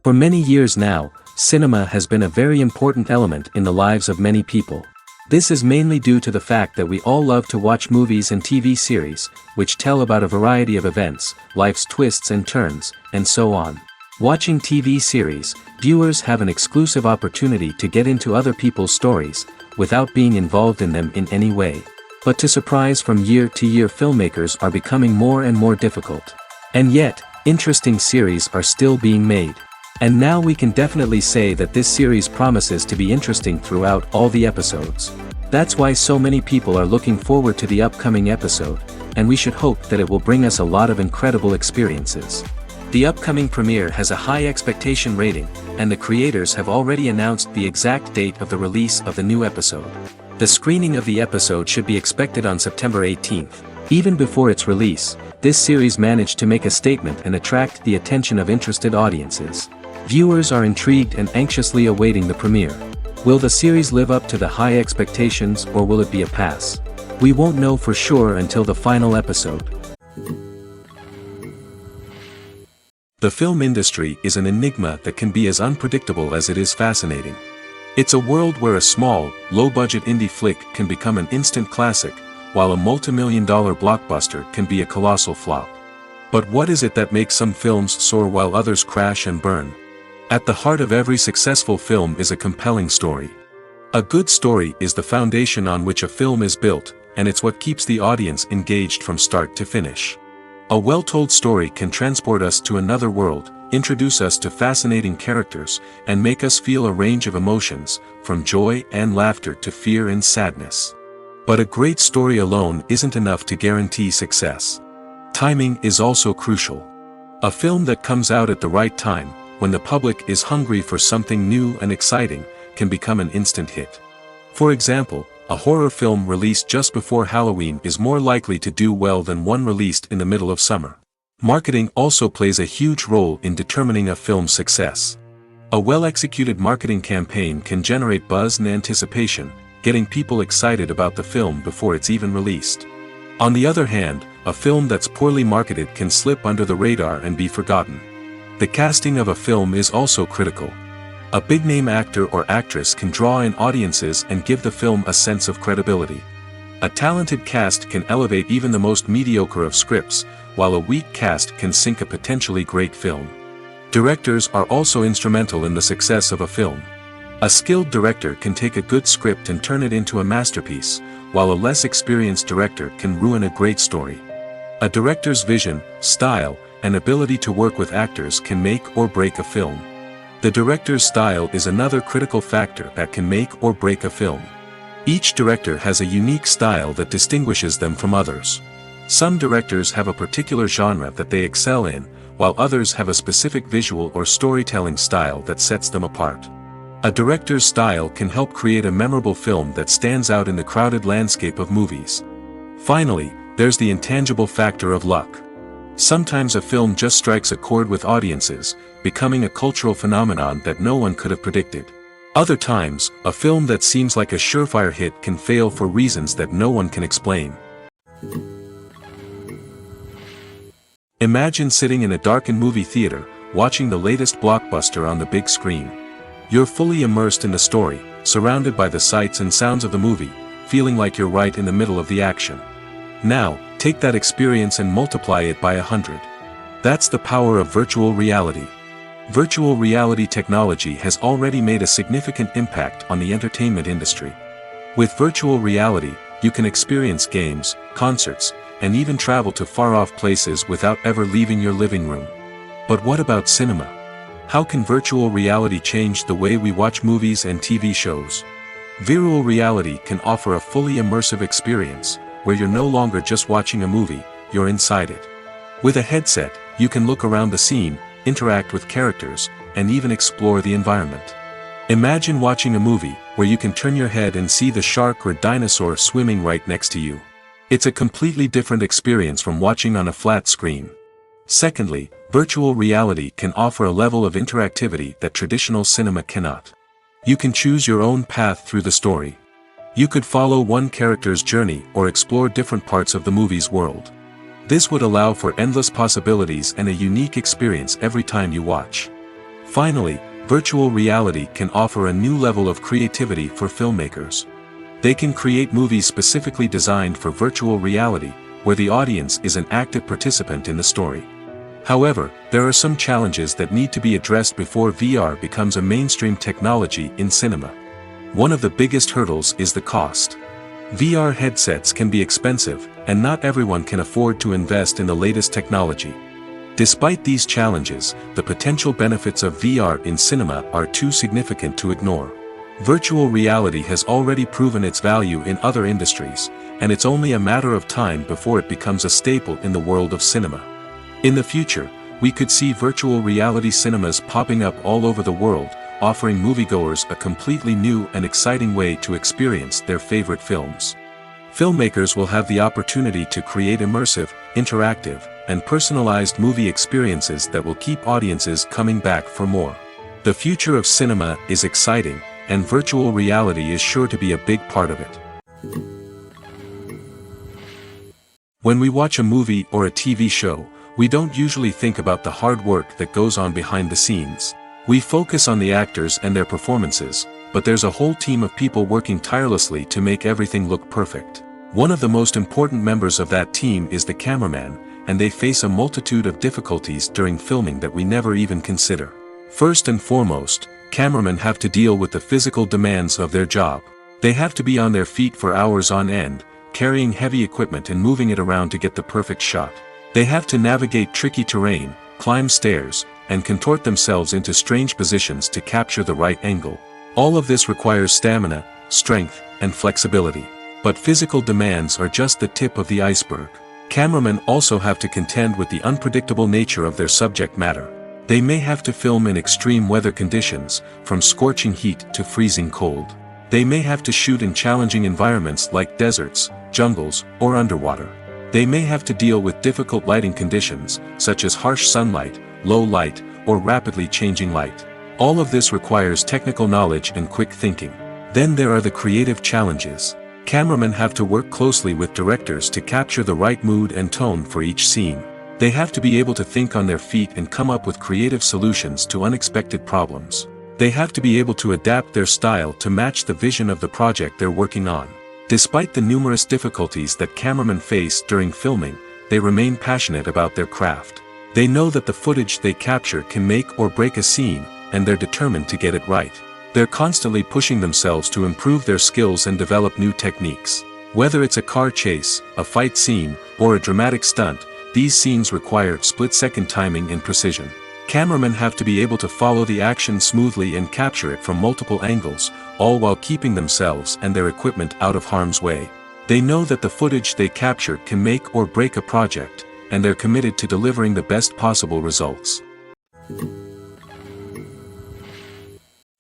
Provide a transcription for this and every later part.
For many years now, cinema has been a very important element in the lives of many people. This is mainly due to the fact that we all love to watch movies and TV series, which tell about a variety of events, life's twists and turns, and so on. Watching TV series, viewers have an exclusive opportunity to get into other people's stories, without being involved in them in any way. But to surprise from year to year, filmmakers are becoming more and more difficult. And yet, interesting series are still being made. And now we can definitely say that this series promises to be interesting throughout all the episodes. That's why so many people are looking forward to the upcoming episode, and we should hope that it will bring us a lot of incredible experiences. The upcoming premiere has a high expectation rating, and the creators have already announced the exact date of the release of the new episode. The screening of the episode should be expected on September 18th. Even before its release, this series managed to make a statement and attract the attention of interested audiences. Viewers are intrigued and anxiously awaiting the premiere. Will the series live up to the high expectations, or will it be a pass? We won't know for sure until the final episode. The film industry is an enigma that can be as unpredictable as it is fascinating. It's a world where a small, low-budget indie flick can become an instant classic, while a multi-million-dollar blockbuster can be a colossal flop. But what is it that makes some films soar while others crash and burn? At the heart of every successful film is a compelling story. A good story is the foundation on which a film is built, and it's what keeps the audience engaged from start to finish. A well-told story can transport us to another world, introduce us to fascinating characters, and make us feel a range of emotions, from joy and laughter to fear and sadness. But a great story alone isn't enough to guarantee success. Timing is also crucial. A film that comes out at the right time, when the public is hungry for something new and exciting, can become an instant hit. For example, a horror film released just before Halloween is more likely to do well than one released in the middle of summer. Marketing also plays a huge role in determining a film's success. A well-executed marketing campaign can generate buzz and anticipation, getting people excited about the film before it's even released. On the other hand, a film that's poorly marketed can slip under the radar and be forgotten. The casting of a film is also critical. A big-name actor or actress can draw in audiences and give the film a sense of credibility. A talented cast can elevate even the most mediocre of scripts, while a weak cast can sink a potentially great film. Directors are also instrumental in the success of a film. A skilled director can take a good script and turn it into a masterpiece, while a less experienced director can ruin a great story. A director's vision, style, and ability to work with actors can make or break a film. The director's style is another critical factor that can make or break a film. Each director has a unique style that distinguishes them from others. Some directors have a particular genre that they excel in, while others have a specific visual or storytelling style that sets them apart. A director's style can help create a memorable film that stands out in the crowded landscape of movies. Finally, there's the intangible factor of luck. Sometimes a film just strikes a chord with audiences, becoming a cultural phenomenon that no one could have predicted. Other times, a film that seems like a surefire hit can fail for reasons that no one can explain. Imagine sitting in a darkened movie theater, watching the latest blockbuster on the big screen. You're fully immersed in the story, surrounded by the sights and sounds of the movie, feeling like you're right in the middle of the action. Now, take that experience and multiply it by 100. That's the power of virtual reality. Virtual reality technology has already made a significant impact on the entertainment industry. With virtual reality, you can experience games, concerts, and even travel to far-off places without ever leaving your living room. But what about cinema? How can virtual reality change the way we watch movies and TV shows? Virtual reality can offer a fully immersive experience, where you're no longer just watching a movie, you're inside it. With a headset, you can look around the scene, interact with characters, and even explore the environment. Imagine watching a movie where you can turn your head and see the shark or dinosaur swimming right next to you. It's a completely different experience from watching on a flat screen. Secondly, virtual reality can offer a level of interactivity that traditional cinema cannot. You can choose your own path through the story. You could follow one character's journey or explore different parts of the movie's world. This would allow for endless possibilities and a unique experience every time you watch. Finally, virtual reality can offer a new level of creativity for filmmakers. They can create movies specifically designed for virtual reality, where the audience is an active participant in the story. However, there are some challenges that need to be addressed before VR becomes a mainstream technology in cinema. One of the biggest hurdles is the cost. VR headsets can be expensive, and not everyone can afford to invest in the latest technology. Despite these challenges, the potential benefits of VR in cinema are too significant to ignore. Virtual reality has already proven its value in other industries, and it's only a matter of time before it becomes a staple in the world of cinema. In the future, we could see virtual reality cinemas popping up all over the world, offering moviegoers a completely new and exciting way to experience their favorite films. Filmmakers will have the opportunity to create immersive, interactive, and personalized movie experiences that will keep audiences coming back for more. The future of cinema is exciting, and virtual reality is sure to be a big part of it. When we watch a movie or a TV show, we don't usually think about the hard work that goes on behind the scenes. We focus on the actors and their performances, but there's a whole team of people working tirelessly to make everything look perfect. One of the most important members of that team is the cameraman, and they face a multitude of difficulties during filming that we never even consider. First and foremost, cameramen have to deal with the physical demands of their job. They have to be on their feet for hours on end, carrying heavy equipment and moving it around to get the perfect shot. They have to navigate tricky terrain, climb stairs, and contort themselves into strange positions to capture the right angle. All of this requires stamina, strength, and flexibility. But physical demands are just the tip of the iceberg. Cameramen also have to contend with the unpredictable nature of their subject matter. They may have to film in extreme weather conditions, from scorching heat to freezing cold. They may have to shoot in challenging environments like deserts, jungles, or underwater. They may have to deal with difficult lighting conditions, such as harsh sunlight, low light, or rapidly changing light. All of this requires technical knowledge and quick thinking. Then there are the creative challenges. Cameramen have to work closely with directors to capture the right mood and tone for each scene. They have to be able to think on their feet and come up with creative solutions to unexpected problems. They have to be able to adapt their style to match the vision of the project they're working on. Despite the numerous difficulties that cameramen face during filming, they remain passionate about their craft. They know that the footage they capture can make or break a scene, and they're determined to get it right. They're constantly pushing themselves to improve their skills and develop new techniques. Whether it's a car chase, a fight scene, or a dramatic stunt, these scenes require split-second timing and precision. Cameramen have to be able to follow the action smoothly and capture it from multiple angles, all while keeping themselves and their equipment out of harm's way. They know that the footage they capture can make or break a project, and they're committed to delivering the best possible results.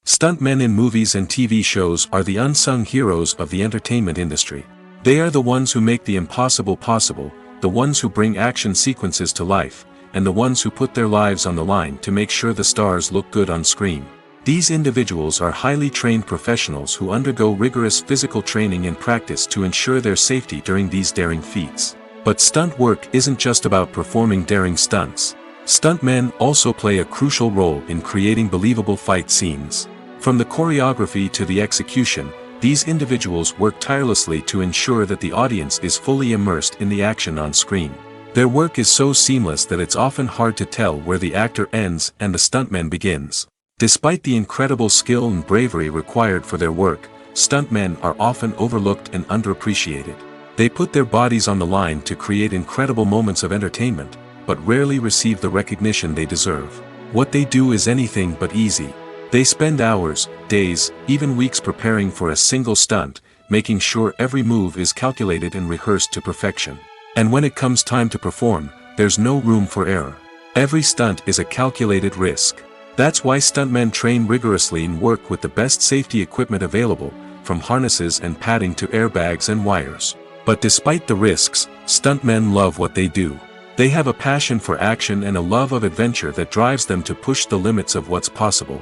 Stuntmen in movies and TV shows are the unsung heroes of the entertainment industry. They are the ones who make the impossible possible, the ones who bring action sequences to life, and the ones who put their lives on the line to make sure the stars look good on screen. These individuals are highly trained professionals who undergo rigorous physical training and practice to ensure their safety during these daring feats. But stunt work isn't just about performing daring stunts. Stuntmen also play a crucial role in creating believable fight scenes. From the choreography to the execution, these individuals work tirelessly to ensure that the audience is fully immersed in the action on screen. Their work is so seamless that it's often hard to tell where the actor ends and the stuntman begins. Despite the incredible skill and bravery required for their work, stuntmen are often overlooked and underappreciated. They put their bodies on the line to create incredible moments of entertainment, but rarely receive the recognition they deserve. What they do is anything but easy. They spend hours, days, even weeks preparing for a single stunt, making sure every move is calculated and rehearsed to perfection. And when it comes time to perform, there's no room for error. Every stunt is a calculated risk. That's why stuntmen train rigorously and work with the best safety equipment available, from harnesses and padding to airbags and wires. But despite the risks, stuntmen love what they do. They have a passion for action and a love of adventure that drives them to push the limits of what's possible.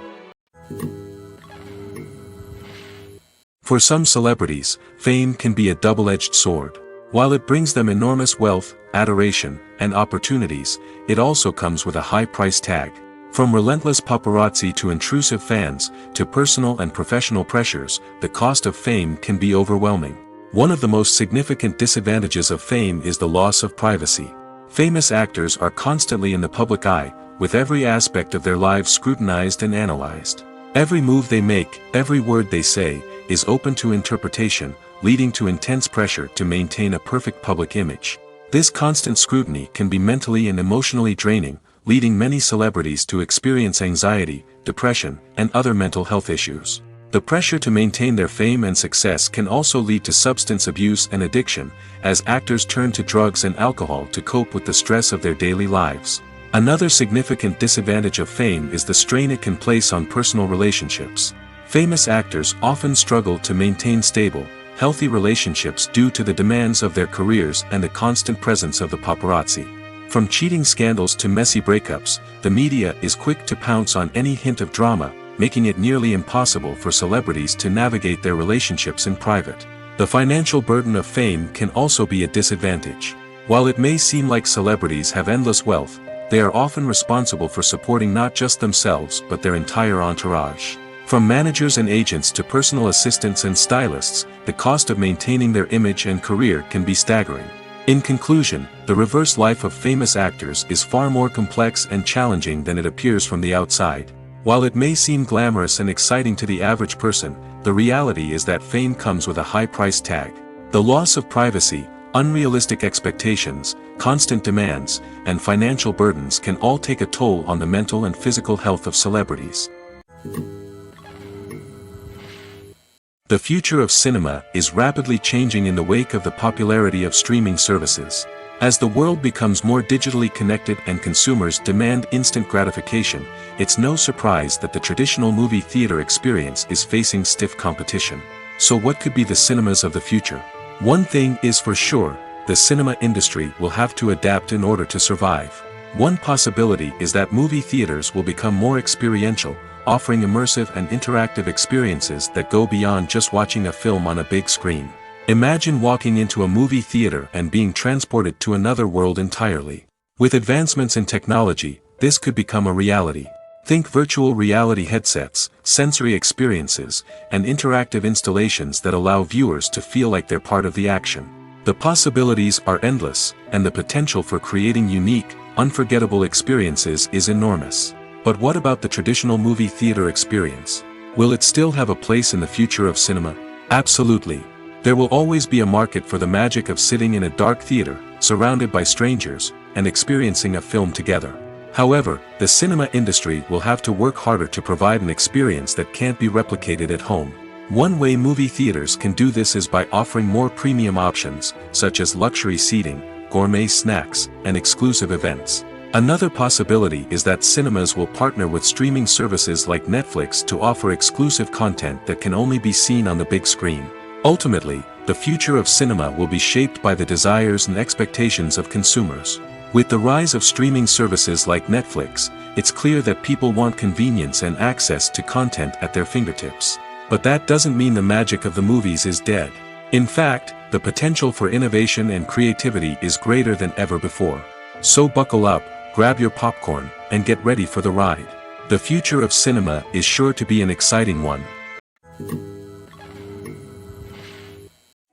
For some celebrities, fame can be a double-edged sword. While it brings them enormous wealth, adoration, and opportunities, it also comes with a high price tag. From relentless paparazzi to intrusive fans, to personal and professional pressures, the cost of fame can be overwhelming. One of the most significant disadvantages of fame is the loss of privacy. Famous actors are constantly in the public eye, with every aspect of their lives scrutinized and analyzed. Every move they make, every word they say, is open to interpretation, leading to intense pressure to maintain a perfect public image. This constant scrutiny can be mentally and emotionally draining, leading many celebrities to experience anxiety, depression, and other mental health issues. The pressure to maintain their fame and success can also lead to substance abuse and addiction, as actors turn to drugs and alcohol to cope with the stress of their daily lives. Another significant disadvantage of fame is the strain it can place on personal relationships. Famous actors often struggle to maintain stable, healthy relationships due to the demands of their careers and the constant presence of the paparazzi. From cheating scandals to messy breakups, the media is quick to pounce on any hint of drama, making it nearly impossible for celebrities to navigate their relationships in private. The financial burden of fame can also be a disadvantage. While it may seem like celebrities have endless wealth, they are often responsible for supporting not just themselves but their entire entourage. From managers and agents to personal assistants and stylists, the cost of maintaining their image and career can be staggering. In conclusion, the reverse life of famous actors is far more complex and challenging than it appears from the outside. While it may seem glamorous and exciting to the average person, the reality is that fame comes with a high price tag. The loss of privacy, unrealistic expectations, constant demands, and financial burdens can all take a toll on the mental and physical health of celebrities. The future of cinema is rapidly changing in the wake of the popularity of streaming services. As the world becomes more digitally connected and consumers demand instant gratification, it's no surprise that the traditional movie theater experience is facing stiff competition. So what could be the cinemas of the future? One thing is for sure, the cinema industry will have to adapt in order to survive. One possibility is that movie theaters will become more experiential, offering immersive and interactive experiences that go beyond just watching a film on a big screen. Imagine walking into a movie theater and being transported to another world entirely. With advancements in technology, this could become a reality. Think virtual reality headsets, sensory experiences, and interactive installations that allow viewers to feel like they're part of the action. The possibilities are endless, and the potential for creating unique, unforgettable experiences is enormous. But what about the traditional movie theater experience? Will it still have a place in the future of cinema? Absolutely. There will always be a market for the magic of sitting in a dark theater, surrounded by strangers, and experiencing a film together. However, the cinema industry will have to work harder to provide an experience that can't be replicated at home. One way movie theaters can do this is by offering more premium options, such as luxury seating, gourmet snacks, and exclusive events. Another possibility is that cinemas will partner with streaming services like Netflix to offer exclusive content that can only be seen on the big screen. Ultimately, the future of cinema will be shaped by the desires and expectations of consumers. With the rise of streaming services like Netflix, it's clear that people want convenience and access to content at their fingertips. But that doesn't mean the magic of the movies is dead. In fact, the potential for innovation and creativity is greater than ever before. So buckle up, grab your popcorn, and get ready for the ride. The future of cinema is sure to be an exciting one.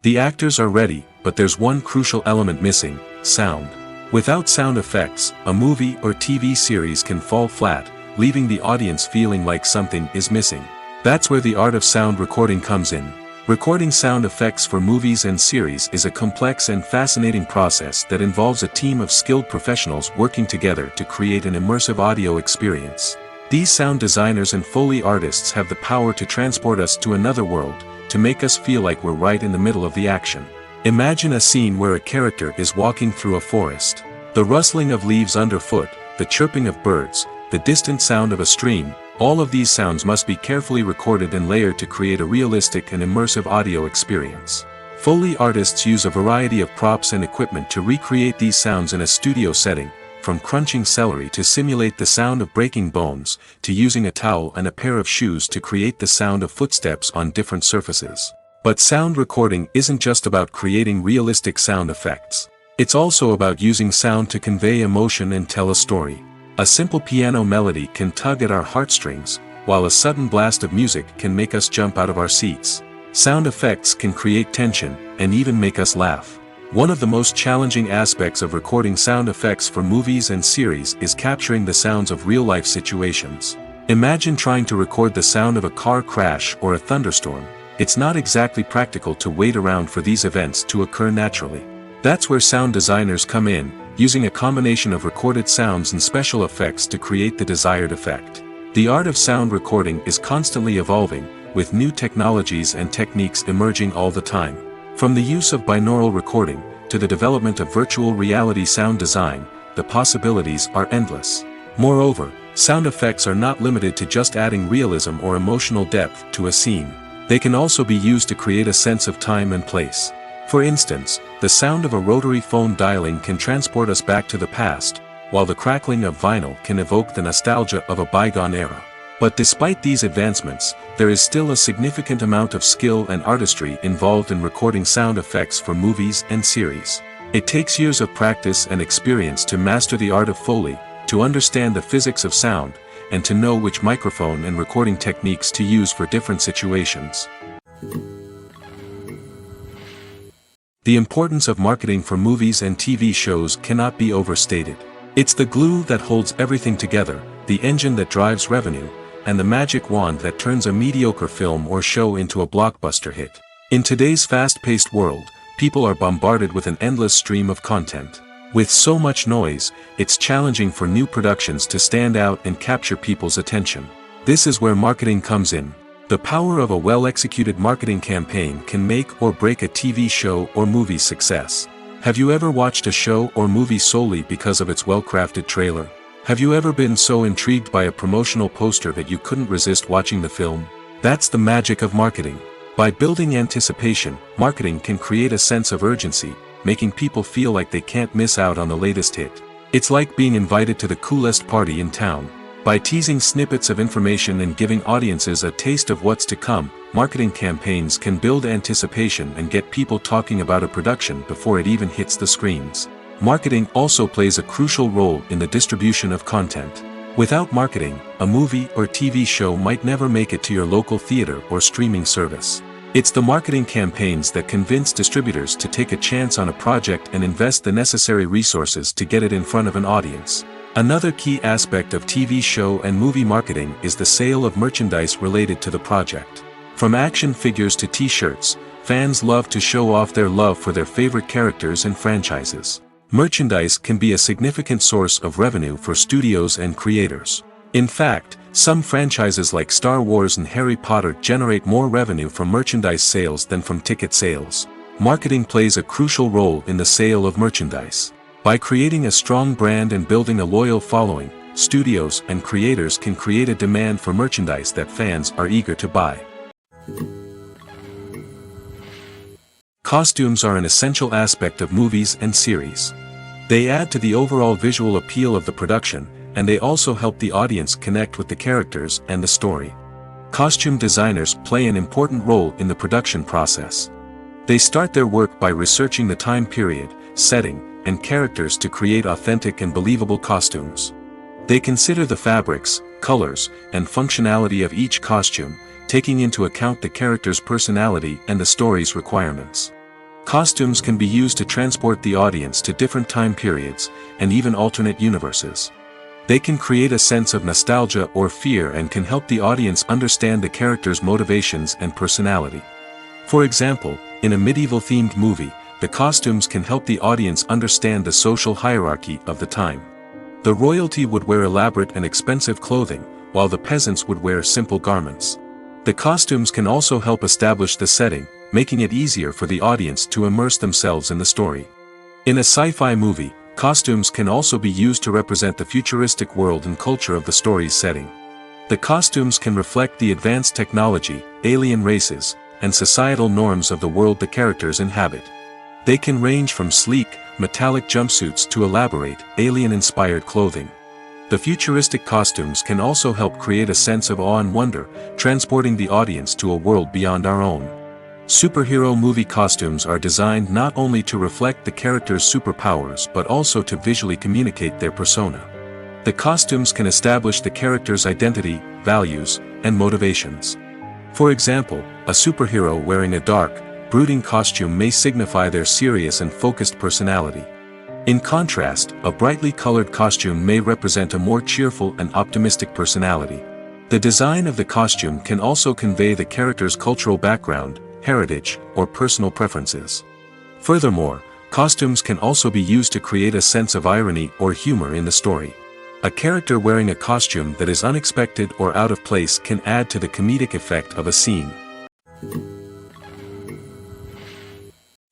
The actors are ready, but there's one crucial element missing: sound. Without sound effects, a movie or TV series can fall flat, leaving the audience feeling like something is missing. That's where the art of sound recording comes in. Recording sound effects for movies and series is a complex and fascinating process that involves a team of skilled professionals working together to create an immersive audio experience. These sound designers and Foley artists have the power to transport us to another world, to make us feel like we're right in the middle of the action. Imagine a scene where a character is walking through a forest. The rustling of leaves underfoot, the chirping of birds, the distant sound of a stream, all of these sounds must be carefully recorded and layered to create a realistic and immersive audio experience. Foley artists use a variety of props and equipment to recreate these sounds in a studio setting, from crunching celery to simulate the sound of breaking bones, to using a towel and a pair of shoes to create the sound of footsteps on different surfaces. But sound recording isn't just about creating realistic sound effects. It's also about using sound to convey emotion and tell a story. A simple piano melody can tug at our heartstrings, while a sudden blast of music can make us jump out of our seats. Sound effects can create tension, and even make us laugh. One of the most challenging aspects of recording sound effects for movies and series is capturing the sounds of real-life situations. Imagine trying to record the sound of a car crash or a thunderstorm. It's not exactly practical to wait around for these events to occur naturally. That's where sound designers come in, using a combination of recorded sounds and special effects to create the desired effect. The art of sound recording is constantly evolving, with new technologies and techniques emerging all the time. From the use of binaural recording, to the development of virtual reality sound design, the possibilities are endless. Moreover, sound effects are not limited to just adding realism or emotional depth to a scene. They can also be used to create a sense of time and place. For instance, the sound of a rotary phone dialing can transport us back to the past, while the crackling of vinyl can evoke the nostalgia of a bygone era. But despite these advancements, there is still a significant amount of skill and artistry involved in recording sound effects for movies and series. It takes years of practice and experience to master the art of Foley, to understand the physics of sound, and to know which microphone and recording techniques to use for different situations. The importance of marketing for movies and TV shows cannot be overstated. It's the glue that holds everything together, the engine that drives revenue, and the magic wand that turns a mediocre film or show into a blockbuster hit. In today's fast-paced world, people are bombarded with an endless stream of content. With so much noise, it's challenging for new productions to stand out and capture people's attention. This is where marketing comes in. The power of a well-executed marketing campaign can make or break a TV show or movie's success. Have you ever watched a show or movie solely because of its well-crafted trailer? Have you ever been so intrigued by a promotional poster that you couldn't resist watching the film? That's the magic of marketing. By building anticipation, marketing can create a sense of urgency, making people feel like they can't miss out on the latest hit. It's like being invited to the coolest party in town. By teasing snippets of information and giving audiences a taste of what's to come, marketing campaigns can build anticipation and get people talking about a production before it even hits the screens. Marketing also plays a crucial role in the distribution of content. Without marketing, a movie or TV show might never make it to your local theater or streaming service. It's the marketing campaigns that convince distributors to take a chance on a project and invest the necessary resources to get it in front of an audience. Another key aspect of TV show and movie marketing is the sale of merchandise related to the project. From action figures to t-shirts, fans love to show off their love for their favorite characters and franchises. Merchandise can be a significant source of revenue for studios and creators. In fact, some franchises like Star Wars and Harry Potter generate more revenue from merchandise sales than from ticket sales. Marketing plays a crucial role in the sale of merchandise. By creating a strong brand and building a loyal following, studios and creators can create a demand for merchandise that fans are eager to buy. Costumes are an essential aspect of movies and series. They add to the overall visual appeal of the production, and they also help the audience connect with the characters and the story. Costume designers play an important role in the production process. They start their work by researching the time period, setting, and characters to create authentic and believable costumes. They consider the fabrics, colors, and functionality of each costume, taking into account the character's personality and the story's requirements. Costumes can be used to transport the audience to different time periods, and even alternate universes. They can create a sense of nostalgia or fear and can help the audience understand the character's motivations and personality. For example, in a medieval-themed movie, the costumes can help the audience understand the social hierarchy of the time. The royalty would wear elaborate and expensive clothing, while the peasants would wear simple garments. The costumes can also help establish the setting, making it easier for the audience to immerse themselves in the story. In a sci-fi movie, costumes can also be used to represent the futuristic world and culture of the story's setting. The costumes can reflect the advanced technology, alien races, and societal norms of the world the characters inhabit. They can range from sleek, metallic jumpsuits to elaborate, alien-inspired clothing. The futuristic costumes can also help create a sense of awe and wonder, transporting the audience to a world beyond our own. Superhero movie costumes are designed not only to reflect the character's superpowers but also to visually communicate their persona. The costumes can establish the character's identity, values, and motivations. For example, a superhero wearing a dark, brooding costume may signify their serious and focused personality. In contrast, a brightly colored costume may represent a more cheerful and optimistic personality. The design of the costume can also convey the character's cultural background, heritage, or personal preferences. Furthermore, costumes can also be used to create a sense of irony or humor in the story. A character wearing a costume that is unexpected or out of place can add to the comedic effect of a scene.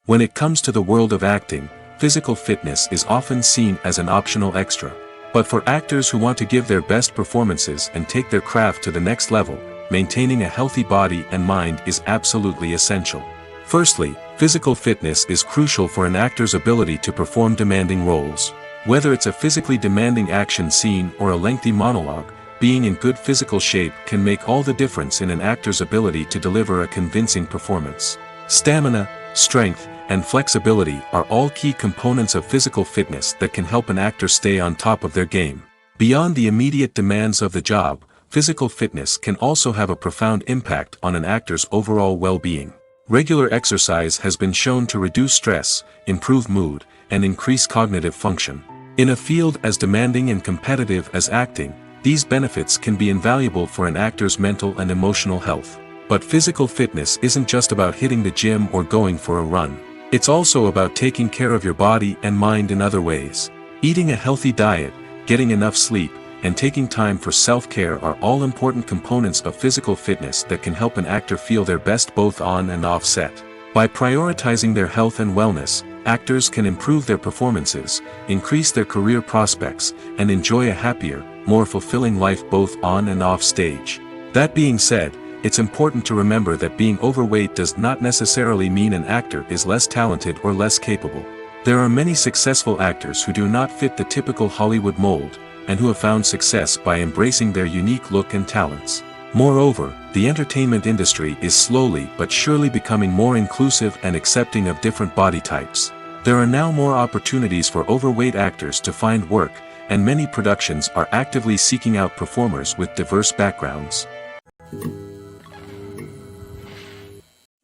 When it comes to the world of acting, physical fitness is often seen as an optional extra. But for actors who want to give their best performances and take their craft to the next level, maintaining a healthy body and mind is absolutely essential. Firstly, physical fitness is crucial for an actor's ability to perform demanding roles. Whether it's a physically demanding action scene or a lengthy monologue, being in good physical shape can make all the difference in an actor's ability to deliver a convincing performance. Stamina, strength, and flexibility are all key components of physical fitness that can help an actor stay on top of their game. Beyond the immediate demands of the job, physical fitness can also have a profound impact on an actor's overall well-being. Regular exercise has been shown to reduce stress, improve mood, and increase cognitive function. In a field as demanding and competitive as acting, these benefits can be invaluable for an actor's mental and emotional health. But physical fitness isn't just about hitting the gym or going for a run. It's also about taking care of your body and mind in other ways. Eating a healthy diet, getting enough sleep, and taking time for self-care are all important components of physical fitness that can help an actor feel their best both on and off set. By prioritizing their health and wellness, actors can improve their performances, increase their career prospects, and enjoy a happier, more fulfilling life both on and off stage. That being said, it's important to remember that being overweight does not necessarily mean an actor is less talented or less capable. There are many successful actors who do not fit the typical Hollywood mold, and who have found success by embracing their unique look and talents. Moreover, the entertainment industry is slowly but surely becoming more inclusive and accepting of different body types. There are now more opportunities for overweight actors to find work, and many productions are actively seeking out performers with diverse backgrounds.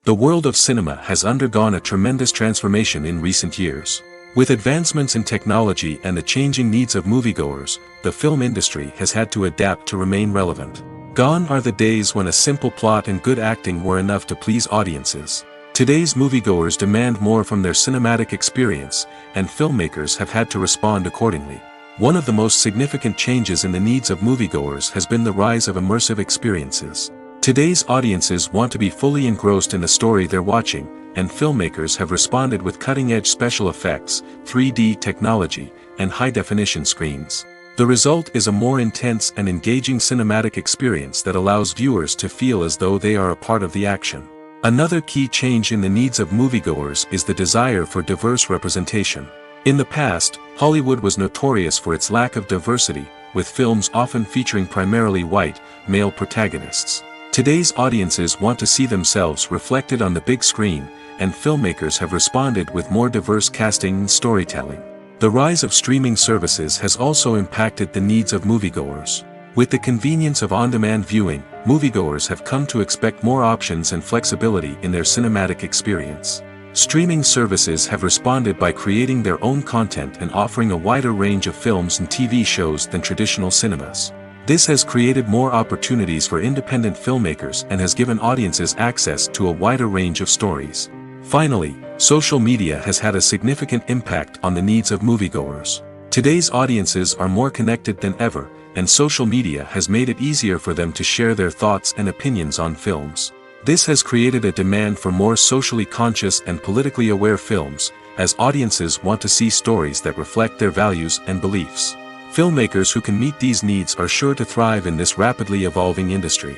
The world of cinema has undergone a tremendous transformation in recent years. With advancements in technology and the changing needs of moviegoers, the film industry has had to adapt to remain relevant. Gone are the days when a simple plot and good acting were enough to please audiences. Today's moviegoers demand more from their cinematic experience, and filmmakers have had to respond accordingly. One of the most significant changes in the needs of moviegoers has been the rise of immersive experiences. Today's audiences want to be fully engrossed in the story they're watching, and filmmakers have responded with cutting-edge special effects, 3D technology, and high-definition screens. The result is a more intense and engaging cinematic experience that allows viewers to feel as though they are a part of the action. Another key change in the needs of moviegoers is the desire for diverse representation. In the past, Hollywood was notorious for its lack of diversity, with films often featuring primarily white, male protagonists. Today's audiences want to see themselves reflected on the big screen, and filmmakers have responded with more diverse casting and storytelling. The rise of streaming services has also impacted the needs of moviegoers. With the convenience of on-demand viewing, moviegoers have come to expect more options and flexibility in their cinematic experience. Streaming services have responded by creating their own content and offering a wider range of films and TV shows than traditional cinemas. This has created more opportunities for independent filmmakers and has given audiences access to a wider range of stories. Finally, social media has had a significant impact on the needs of moviegoers. Today's audiences are more connected than ever, and social media has made it easier for them to share their thoughts and opinions on films. This has created a demand for more socially conscious and politically aware films, as audiences want to see stories that reflect their values and beliefs. Filmmakers who can meet these needs are sure to thrive in this rapidly evolving industry.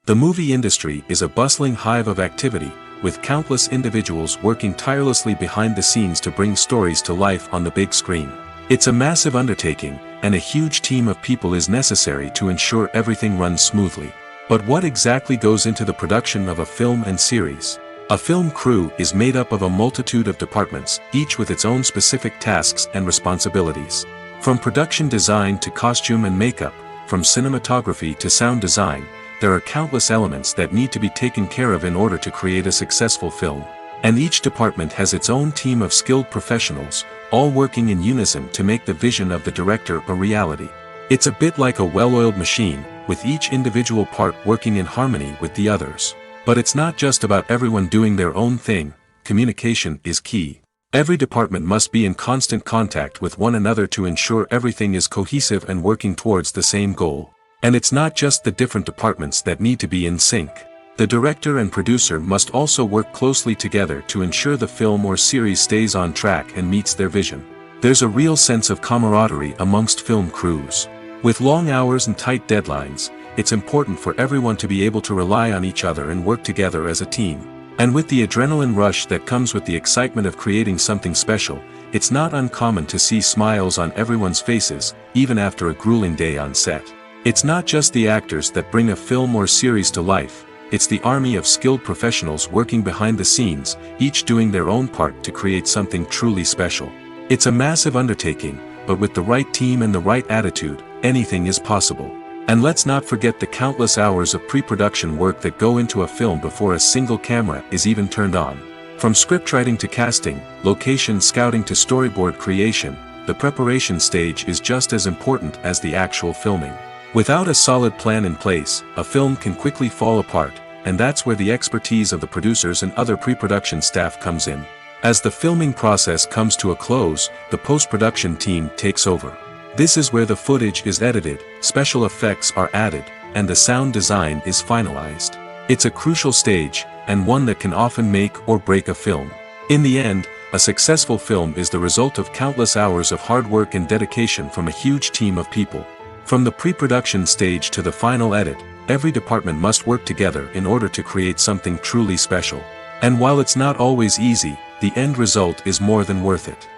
The movie industry is a bustling hive of activity, with countless individuals working tirelessly behind the scenes to bring stories to life on the big screen. It's a massive undertaking, and a huge team of people is necessary to ensure everything runs smoothly. But what exactly goes into the production of a film and series? A film crew is made up of a multitude of departments, each with its own specific tasks and responsibilities. From production design to costume and makeup, from cinematography to sound design, there are countless elements that need to be taken care of in order to create a successful film. And each department has its own team of skilled professionals, all working in unison to make the vision of the director a reality. It's a bit like a well-oiled machine, with each individual part working in harmony with the others. But it's not just about everyone doing their own thing. Communication is key. Every department must be in constant contact with one another to ensure everything is cohesive and working towards the same goal. And it's not just the different departments that need to be in sync. The director and producer must also work closely together to ensure the film or series stays on track and meets their vision. There's a real sense of camaraderie amongst film crews. With long hours and tight deadlines, it's important for everyone to be able to rely on each other and work together as a team. And with the adrenaline rush that comes with the excitement of creating something special, it's not uncommon to see smiles on everyone's faces, even after a grueling day on set. It's not just the actors that bring a film or series to life, it's the army of skilled professionals working behind the scenes, each doing their own part to create something truly special. It's a massive undertaking, but with the right team and the right attitude, anything is possible. And let's not forget the countless hours of pre-production work that go into a film before a single camera is even turned on. From scriptwriting to casting, location scouting to storyboard creation, the preparation stage is just as important as the actual filming. Without a solid plan in place, a film can quickly fall apart, and that's where the expertise of the producers and other pre-production staff comes in. As the filming process comes to a close, the post-production team takes over. This is where the footage is edited, special effects are added, and the sound design is finalized. It's a crucial stage, and one that can often make or break a film. In the end, a successful film is the result of countless hours of hard work and dedication from a huge team of people. From the pre-production stage to the final edit, every department must work together in order to create something truly special. And while it's not always easy, the end result is more than worth it.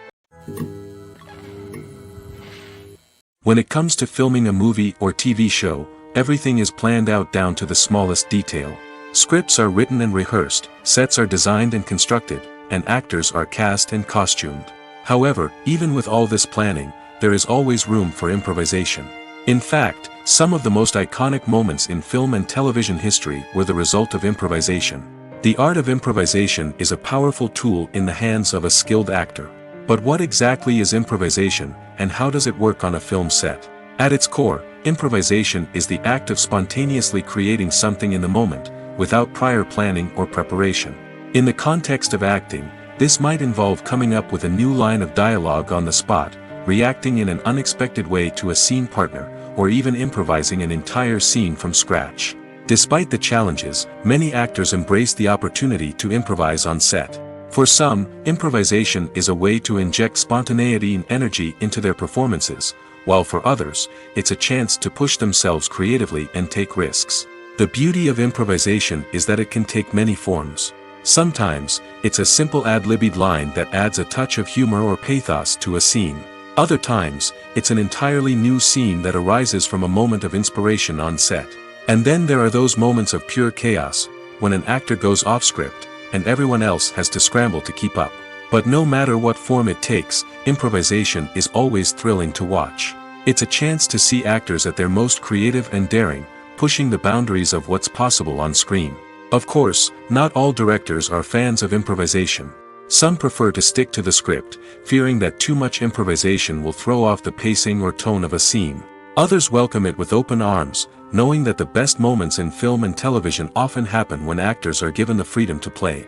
When it comes to filming a movie or TV show, everything is planned out down to the smallest detail. Scripts are written and rehearsed, sets are designed and constructed, and actors are cast and costumed. However, even with all this planning, there is always room for improvisation. In fact, some of the most iconic moments in film and television history were the result of improvisation. The art of improvisation is a powerful tool in the hands of a skilled actor. But what exactly is improvisation, and how does it work on a film set? At its core, improvisation is the act of spontaneously creating something in the moment, without prior planning or preparation. In the context of acting, this might involve coming up with a new line of dialogue on the spot, reacting in an unexpected way to a scene partner, or even improvising an entire scene from scratch. Despite the challenges, many actors embrace the opportunity to improvise on set. For some, improvisation is a way to inject spontaneity and energy into their performances, while for others, it's a chance to push themselves creatively and take risks. The beauty of improvisation is that it can take many forms. Sometimes, it's a simple ad-libbed line that adds a touch of humor or pathos to a scene. Other times, it's an entirely new scene that arises from a moment of inspiration on set. And then there are those moments of pure chaos, when an actor goes off script, and everyone else has to scramble to keep up. But no matter what form it takes, improvisation is always thrilling to watch. It's a chance to see actors at their most creative and daring, pushing the boundaries of what's possible on screen. Of course, not all directors are fans of improvisation. Some prefer to stick to the script, fearing that too much improvisation will throw off the pacing or tone of a scene. Others welcome it with open arms, knowing that the best moments in film and television often happen when actors are given the freedom to play.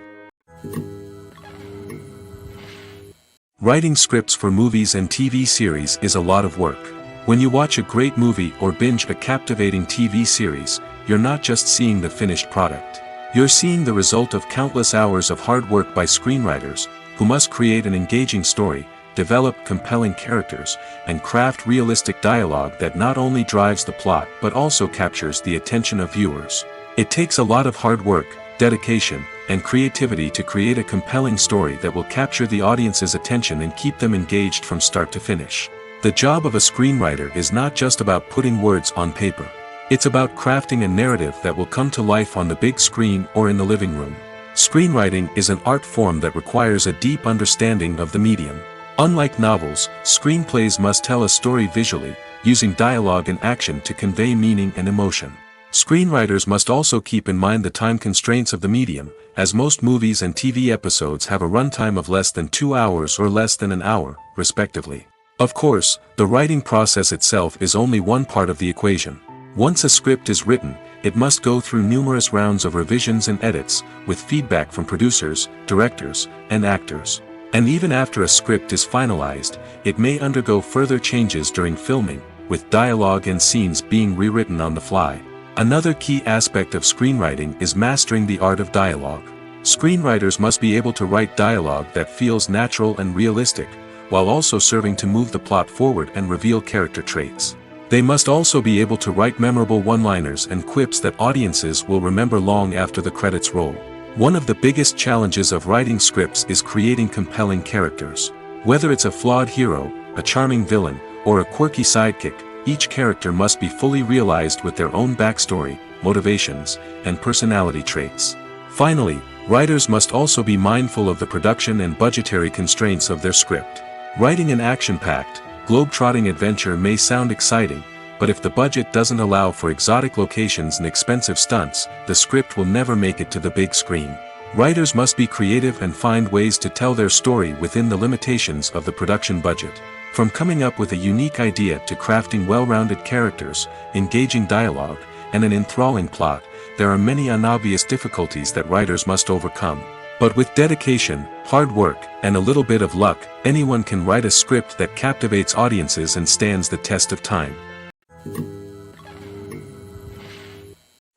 Writing scripts for movies and TV series is a lot of work. When you watch a great movie or binge a captivating TV series, you're not just seeing the finished product. You're seeing the result of countless hours of hard work by screenwriters, who must create an engaging story, develop compelling characters, and craft realistic dialogue that not only drives the plot but also captures the attention of viewers. It takes a lot of hard work, dedication, and creativity to create a compelling story that will capture the audience's attention and keep them engaged from start to finish. The job of a screenwriter is not just about putting words on paper. It's about crafting a narrative that will come to life on the big screen or in the living room. Screenwriting is an art form that requires a deep understanding of the medium. Unlike novels, screenplays must tell a story visually, using dialogue and action to convey meaning and emotion. Screenwriters must also keep in mind the time constraints of the medium, as most movies and TV episodes have a runtime of less than 2 hours or less than an hour, respectively. Of course, the writing process itself is only one part of the equation. Once a script is written, it must go through numerous rounds of revisions and edits, with feedback from producers, directors, and actors. And even after a script is finalized, it may undergo further changes during filming, with dialogue and scenes being rewritten on the fly. Another key aspect of screenwriting is mastering the art of dialogue. Screenwriters must be able to write dialogue that feels natural and realistic, while also serving to move the plot forward and reveal character traits. They must also be able to write memorable one-liners and quips that audiences will remember long after the credits roll. One of the biggest challenges of writing scripts is creating compelling characters. Whether it's a flawed hero, a charming villain, or a quirky sidekick, each character must be fully realized with their own backstory, motivations, and personality traits. Finally, writers must also be mindful of the production and budgetary constraints of their script. Writing an action-packed, globe-trotting adventure may sound exciting, but if the budget doesn't allow for exotic locations and expensive stunts, the script will never make it to the big screen. Writers must be creative and find ways to tell their story within the limitations of the production budget. From coming up with a unique idea to crafting well-rounded characters, engaging dialogue, and an enthralling plot, there are many unobvious difficulties that writers must overcome. But with dedication, hard work, and a little bit of luck, anyone can write a script that captivates audiences and stands the test of time.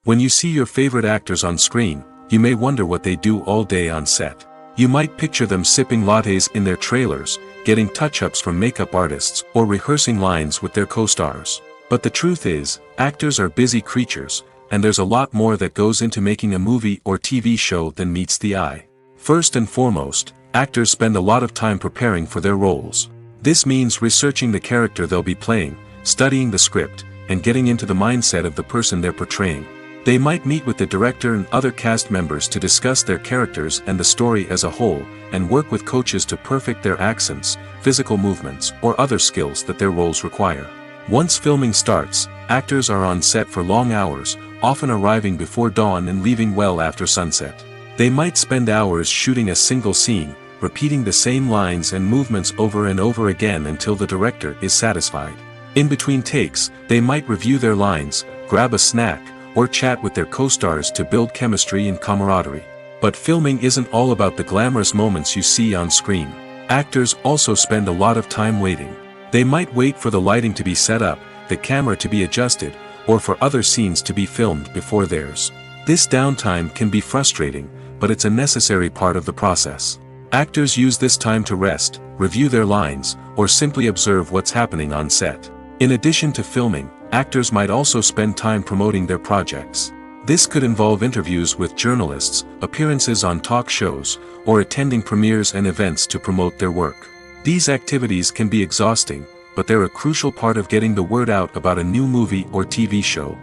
When you see your favorite actors on screen, you may wonder what they do all day on set. You might picture them sipping lattes in their trailers, getting touch-ups from makeup artists, or rehearsing lines with their co-stars. But the truth is, actors are busy creatures, and there's a lot more that goes into making a movie or TV show than meets the eye. First and foremost, actors spend a lot of time preparing for their roles. This means researching the character they'll be playing, studying the script, and getting into the mindset of the person they're portraying. They might meet with the director and other cast members to discuss their characters and the story as a whole, and work with coaches to perfect their accents, physical movements, or other skills that their roles require. Once filming starts, actors are on set for long hours, often arriving before dawn and leaving well after sunset. They might spend hours shooting a single scene, repeating the same lines and movements over and over again until the director is satisfied. In between takes, they might review their lines, grab a snack, or chat with their co-stars to build chemistry and camaraderie. But filming isn't all about the glamorous moments you see on screen. Actors also spend a lot of time waiting. They might wait for the lighting to be set up, the camera to be adjusted, or for other scenes to be filmed before theirs. This downtime can be frustrating, but it's a necessary part of the process. Actors use this time to rest, review their lines, or simply observe what's happening on set. In addition to filming, actors might also spend time promoting their projects. This could involve interviews with journalists, appearances on talk shows, or attending premieres and events to promote their work. These activities can be exhausting, but they're a crucial part of getting the word out about a new movie or TV show.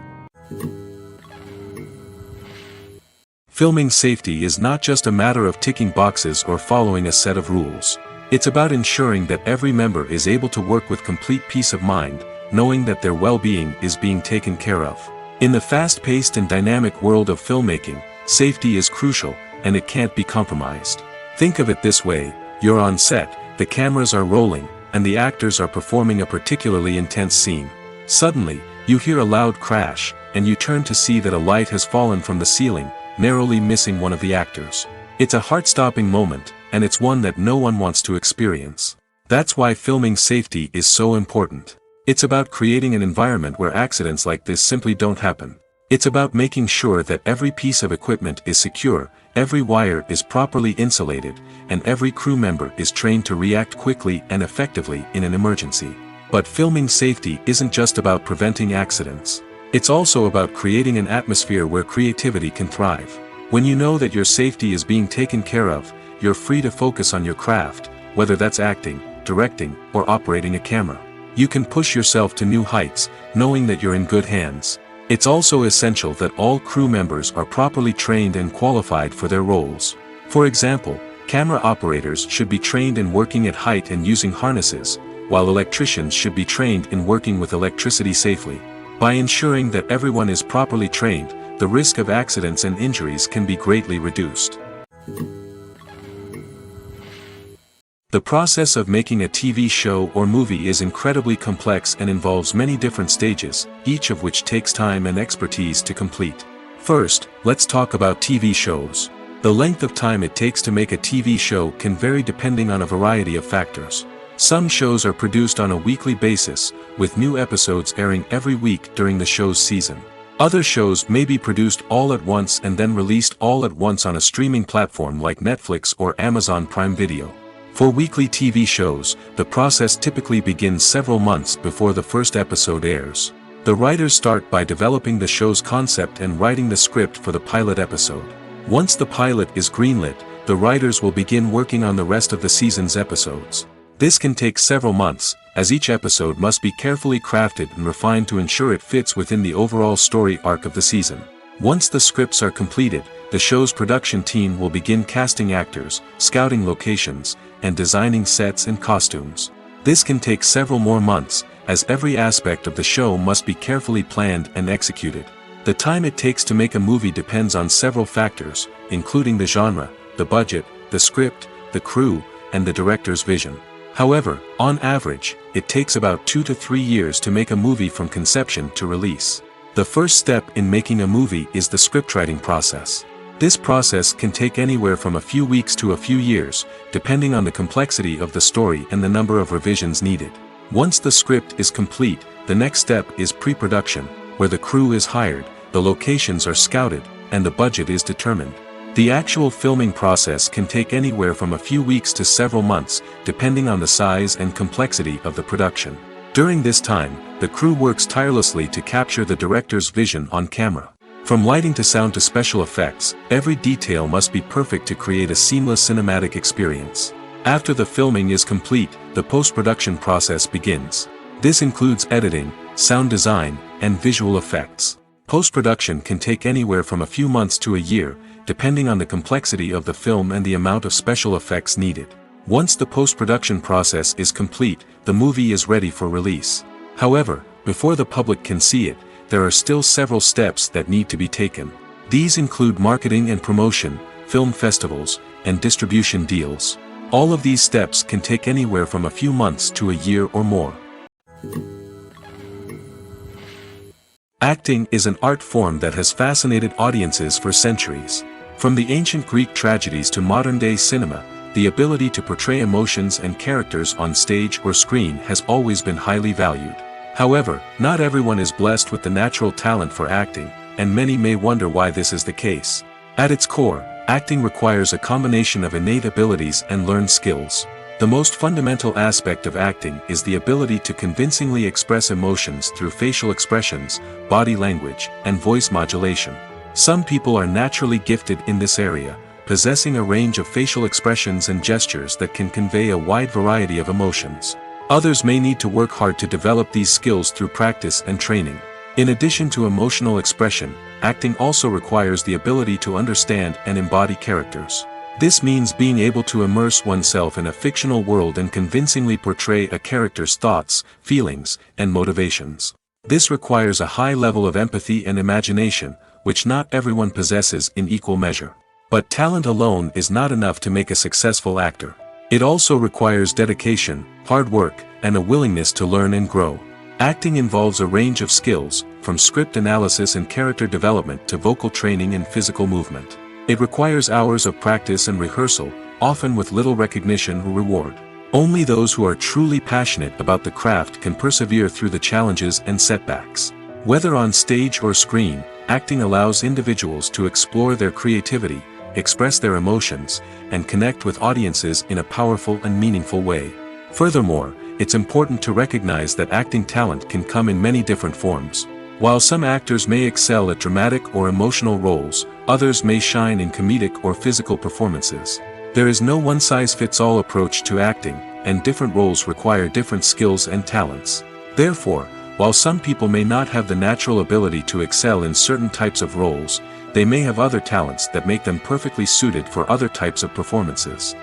Filming safety is not just a matter of ticking boxes or following a set of rules. It's about ensuring that every member is able to work with complete peace of mind, knowing that their well-being is being taken care of. In the fast-paced and dynamic world of filmmaking, safety is crucial, and it can't be compromised. Think of it this way: you're on set, the cameras are rolling, and the actors are performing a particularly intense scene. Suddenly, you hear a loud crash, and you turn to see that a light has fallen from the ceiling, narrowly missing one of the actors. It's a heart-stopping moment, and it's one that no one wants to experience. That's why filming safety is so important. It's about creating an environment where accidents like this simply don't happen. It's about making sure that every piece of equipment is secure, every wire is properly insulated, and every crew member is trained to react quickly and effectively in an emergency. But filming safety isn't just about preventing accidents. It's also about creating an atmosphere where creativity can thrive. When you know that your safety is being taken care of, you're free to focus on your craft, whether that's acting, directing, or operating a camera. You can push yourself to new heights, knowing that you're in good hands. It's also essential that all crew members are properly trained and qualified for their roles. For example, camera operators should be trained in working at height and using harnesses, while electricians should be trained in working with electricity safely. By ensuring that everyone is properly trained, the risk of accidents and injuries can be greatly reduced. The process of making a TV show or movie is incredibly complex and involves many different stages, each of which takes time and expertise to complete. First, let's talk about TV shows. The length of time it takes to make a TV show can vary depending on a variety of factors. Some shows are produced on a weekly basis, with new episodes airing every week during the show's season. Other shows may be produced all at once and then released all at once on a streaming platform like Netflix or Amazon Prime Video. For weekly TV shows, the process typically begins several months before the first episode airs. The writers start by developing the show's concept and writing the script for the pilot episode. Once the pilot is greenlit, the writers will begin working on the rest of the season's episodes. This can take several months, as each episode must be carefully crafted and refined to ensure it fits within the overall story arc of the season. Once the scripts are completed, the show's production team will begin casting actors, scouting locations, and designing sets and costumes. This can take several more months, as every aspect of the show must be carefully planned and executed. The time it takes to make a movie depends on several factors, including the genre, the budget, the script, the crew, and the director's vision. However, on average, it takes about 2 to 3 years to make a movie from conception to release. The first step in making a movie is the scriptwriting process. This process can take anywhere from a few weeks to a few years, depending on the complexity of the story and the number of revisions needed. Once the script is complete, the next step is pre-production, where the crew is hired, the locations are scouted, and the budget is determined. The actual filming process can take anywhere from a few weeks to several months, depending on the size and complexity of the production. During this time, the crew works tirelessly to capture the director's vision on camera. From lighting to sound to special effects, every detail must be perfect to create a seamless cinematic experience. After the filming is complete, the post-production process begins. This includes editing, sound design, and visual effects. Post-production can take anywhere from a few months to a year, depending on the complexity of the film and the amount of special effects needed. Once the post-production process is complete, the movie is ready for release. However, before the public can see it, there are still several steps that need to be taken. These include marketing and promotion, film festivals, and distribution deals. All of these steps can take anywhere from a few months to a year or more. Acting is an art form that has fascinated audiences for centuries. From the ancient Greek tragedies to modern-day cinema, the ability to portray emotions and characters on stage or screen has always been highly valued. However, not everyone is blessed with the natural talent for acting, and many may wonder why this is the case. At its core, acting requires a combination of innate abilities and learned skills. The most fundamental aspect of acting is the ability to convincingly express emotions through facial expressions, body language, and voice modulation. Some people are naturally gifted in this area, possessing a range of facial expressions and gestures that can convey a wide variety of emotions. Others may need to work hard to develop these skills through practice and training. In addition to emotional expression, acting also requires the ability to understand and embody characters. This means being able to immerse oneself in a fictional world and convincingly portray a character's thoughts, feelings, and motivations. This requires a high level of empathy and imagination, which not everyone possesses in equal measure. But talent alone is not enough to make a successful actor. It also requires dedication, hard work, and a willingness to learn and grow. Acting involves a range of skills, from script analysis and character development to vocal training and physical movement. It requires hours of practice and rehearsal, often with little recognition or reward. Only those who are truly passionate about the craft can persevere through the challenges and setbacks. Whether on stage or screen, acting allows individuals to explore their creativity, express their emotions, and connect with audiences in a powerful and meaningful way. Furthermore, it's important to recognize that acting talent can come in many different forms. While some actors may excel at dramatic or emotional roles, others may shine in comedic or physical performances. There is no one-size-fits-all approach to acting, and different roles require different skills and talents. Therefore, While some people may not have the natural ability to excel in certain types of roles, they may have other talents that make them perfectly suited for other types of performances.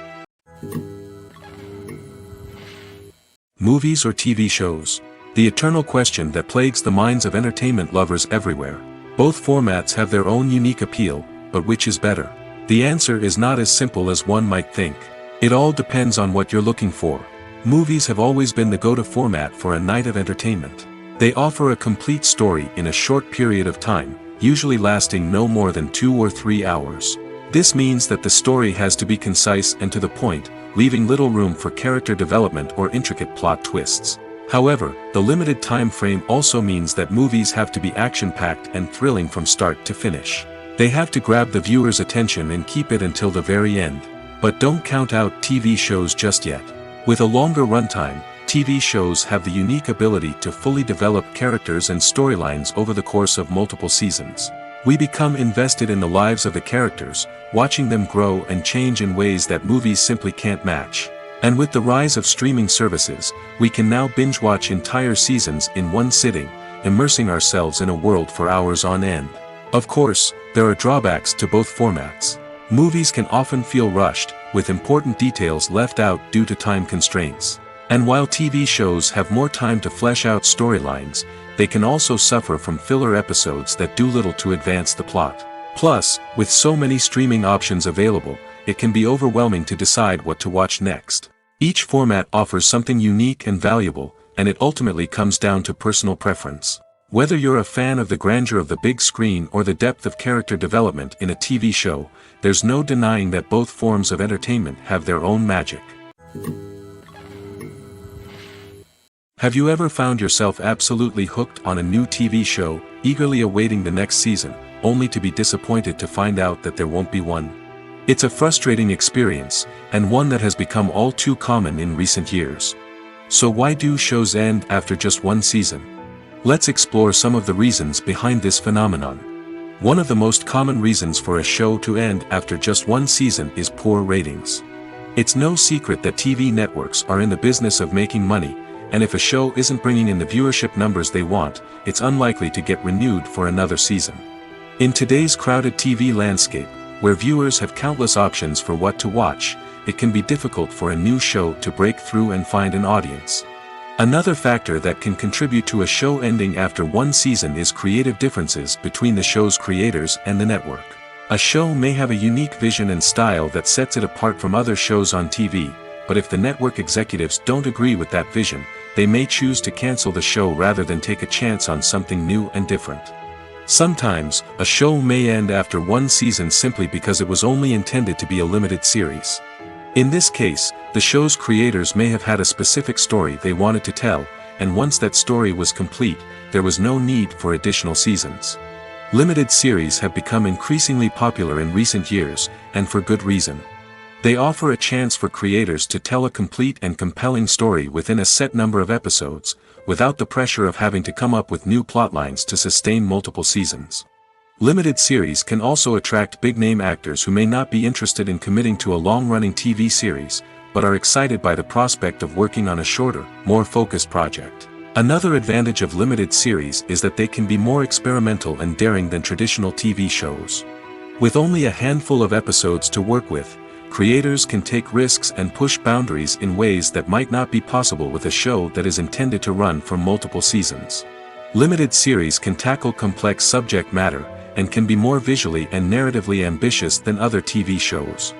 Movies or TV shows? The eternal question that plagues the minds of entertainment lovers everywhere. Both formats have their own unique appeal, but which is better? The answer is not as simple as one might think. It all depends on what you're looking for. Movies have always been the go-to format for a night of entertainment. They offer a complete story in a short period of time, usually lasting no more than 2 or 3 hours. This means that the story has to be concise and to the point, leaving little room for character development or intricate plot twists. However, the limited time frame also means that movies have to be action-packed and thrilling from start to finish. They have to grab the viewer's attention and keep it until the very end. But don't count out TV shows just yet. With a longer runtime, TV shows have the unique ability to fully develop characters and storylines over the course of multiple seasons. We become invested in the lives of the characters, watching them grow and change in ways that movies simply can't match. And with the rise of streaming services, we can now binge-watch entire seasons in one sitting, immersing ourselves in a world for hours on end. Of course, there are drawbacks to both formats. Movies can often feel rushed, with important details left out due to time constraints. And while TV shows have more time to flesh out storylines, they can also suffer from filler episodes that do little to advance the plot. Plus, with so many streaming options available, it can be overwhelming to decide what to watch next. Each format offers something unique and valuable, and it ultimately comes down to personal preference. Whether you're a fan of the grandeur of the big screen or the depth of character development in a TV show, there's no denying that both forms of entertainment have their own magic. Have you ever found yourself absolutely hooked on a new TV show, eagerly awaiting the next season, only to be disappointed to find out that there won't be one? It's a frustrating experience, and one that has become all too common in recent years. So why do shows end after just one season? Let's explore some of the reasons behind this phenomenon. One of the most common reasons for a show to end after just one season is poor ratings. It's no secret that TV networks are in the business of making money, and if a show isn't bringing in the viewership numbers they want, it's unlikely to get renewed for another season. In today's crowded TV landscape, where viewers have countless options for what to watch, it can be difficult for a new show to break through and find an audience. Another factor that can contribute to a show ending after one season is creative differences between the show's creators and the network. A show may have a unique vision and style that sets it apart from other shows on TV, but if the network executives don't agree with that vision, they may choose to cancel the show rather than take a chance on something new and different. Sometimes, a show may end after one season simply because it was only intended to be a limited series. In this case, the show's creators may have had a specific story they wanted to tell, and once that story was complete, there was no need for additional seasons. Limited series have become increasingly popular in recent years, and for good reason. They offer a chance for creators to tell a complete and compelling story within a set number of episodes, without the pressure of having to come up with new plotlines to sustain multiple seasons. Limited series can also attract big-name actors who may not be interested in committing to a long-running TV series, but are excited by the prospect of working on a shorter, more focused project. Another advantage of limited series is that they can be more experimental and daring than traditional TV shows. With only a handful of episodes to work with, creators can take risks and push boundaries in ways that might not be possible with a show that is intended to run for multiple seasons. Limited series can tackle complex subject matter, and can be more visually and narratively ambitious than other TV shows.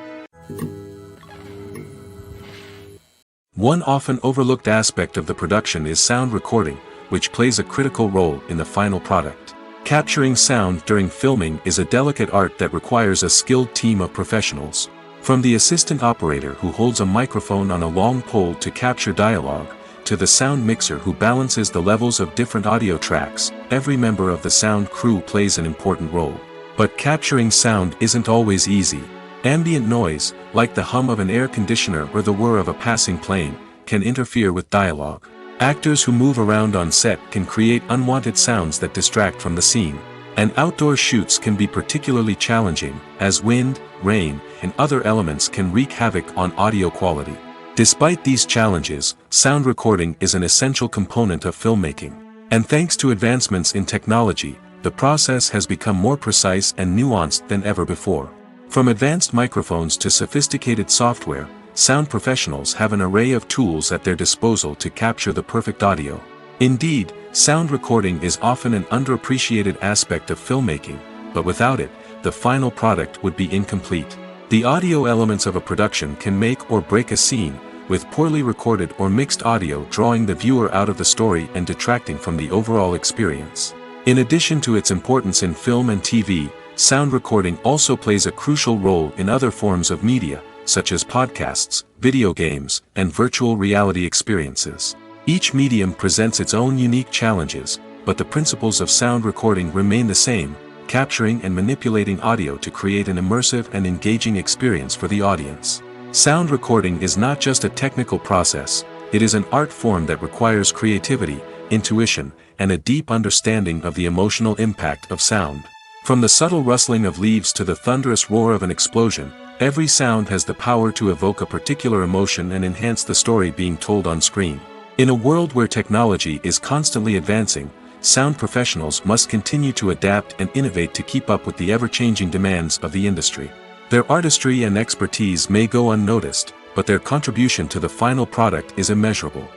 One often overlooked aspect of the production is sound recording, which plays a critical role in the final product. Capturing sound during filming is a delicate art that requires a skilled team of professionals. From the assistant operator who holds a microphone on a long pole to capture dialogue, to the sound mixer who balances the levels of different audio tracks, every member of the sound crew plays an important role. But capturing sound isn't always easy. Ambient noise, like the hum of an air conditioner or the whir of a passing plane, can interfere with dialogue. Actors who move around on set can create unwanted sounds that distract from the scene. And outdoor shoots can be particularly challenging, as wind, rain, and other elements can wreak havoc on audio quality. Despite these challenges, sound recording is an essential component of filmmaking. And thanks to advancements in technology, the process has become more precise and nuanced than ever before. From advanced microphones to sophisticated software, sound professionals have an array of tools at their disposal to capture the perfect audio. Indeed, sound recording is often an underappreciated aspect of filmmaking, but without it, the final product would be incomplete. The audio elements of a production can make or break a scene, with poorly recorded or mixed audio drawing the viewer out of the story and detracting from the overall experience. In addition to its importance in film and TV, sound recording also plays a crucial role in other forms of media, such as podcasts, video games, and virtual reality experiences. Each medium presents its own unique challenges, but the principles of sound recording remain the same, capturing and manipulating audio to create an immersive and engaging experience for the audience. Sound recording is not just a technical process, it is an art form that requires creativity, intuition, and a deep understanding of the emotional impact of sound. From the subtle rustling of leaves to the thunderous roar of an explosion, every sound has the power to evoke a particular emotion and enhance the story being told on screen. In a world where technology is constantly advancing, sound professionals must continue to adapt and innovate to keep up with the ever-changing demands of the industry. Their artistry and expertise may go unnoticed, but their contribution to the final product is immeasurable.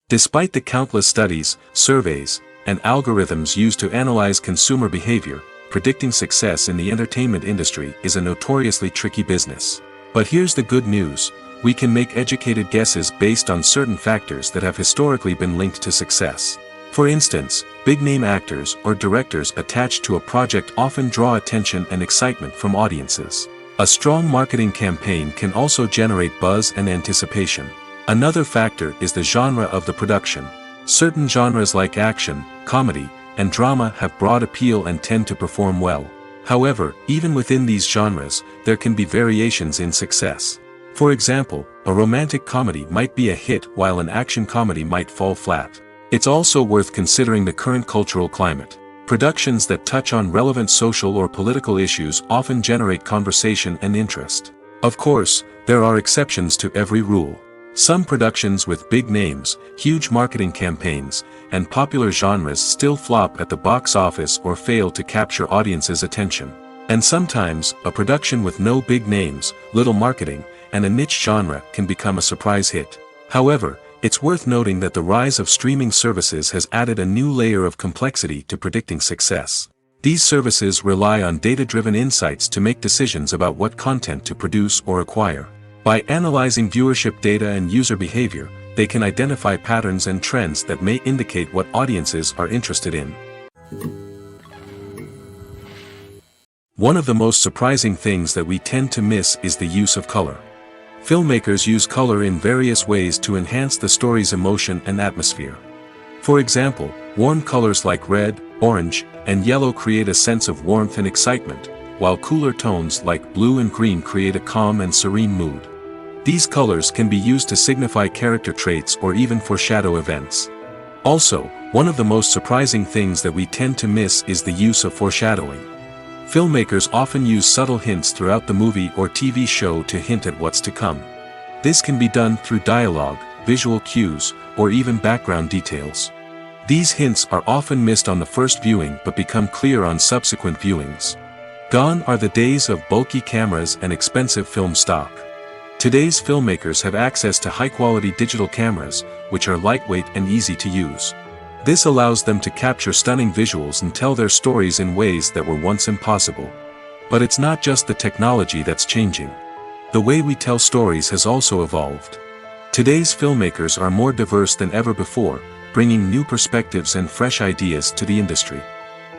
Despite the countless studies, surveys, and algorithms used to analyze consumer behavior, predicting success in the entertainment industry is a notoriously tricky business. But here's the good news. We can make educated guesses based on certain factors that have historically been linked to success. For instance, big-name actors or directors attached to a project often draw attention and excitement from audiences. A strong marketing campaign can also generate buzz and anticipation. Another factor is the genre of the production. Certain genres like action, comedy, and drama have broad appeal and tend to perform well. However, even within these genres, there can be variations in success. For example, a romantic comedy might be a hit while an action comedy might fall flat. It's also worth considering the current cultural climate. Productions that touch on relevant social or political issues often generate conversation and interest. Of course, there are exceptions to every rule. Some productions with big names, huge marketing campaigns, and popular genres still flop at the box office or fail to capture audiences' attention. And sometimes, a production with no big names, little marketing, and a niche genre can become a surprise hit. However, it's worth noting that the rise of streaming services has added a new layer of complexity to predicting success. These services rely on data-driven insights to make decisions about what content to produce or acquire. By analyzing viewership data and user behavior, they can identify patterns and trends that may indicate what audiences are interested in. One of the most surprising things that we tend to miss is the use of color. Filmmakers use color in various ways to enhance the story's emotion and atmosphere. For example, warm colors like red, orange, and yellow create a sense of warmth and excitement, while cooler tones like blue and green create a calm and serene mood. These colors can be used to signify character traits or even foreshadow events. Also, one of the most surprising things that we tend to miss is the use of foreshadowing. Filmmakers often use subtle hints throughout the movie or TV show to hint at what's to come. This can be done through dialogue, visual cues, or even background details. These hints are often missed on the first viewing but become clear on subsequent viewings. Gone are the days of bulky cameras and expensive film stock. Today's filmmakers have access to high-quality digital cameras, which are lightweight and easy to use. This allows them to capture stunning visuals and tell their stories in ways that were once impossible. But it's not just the technology that's changing. The way we tell stories has also evolved. Today's filmmakers are more diverse than ever before, bringing new perspectives and fresh ideas to the industry.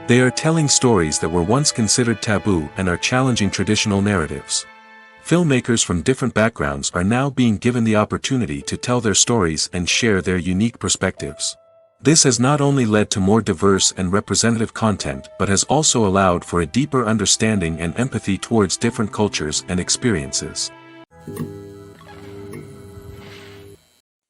They are telling stories that were once considered taboo and are challenging traditional narratives. Filmmakers from different backgrounds are now being given the opportunity to tell their stories and share their unique perspectives. This has not only led to more diverse and representative content but has also allowed for a deeper understanding and empathy towards different cultures and experiences.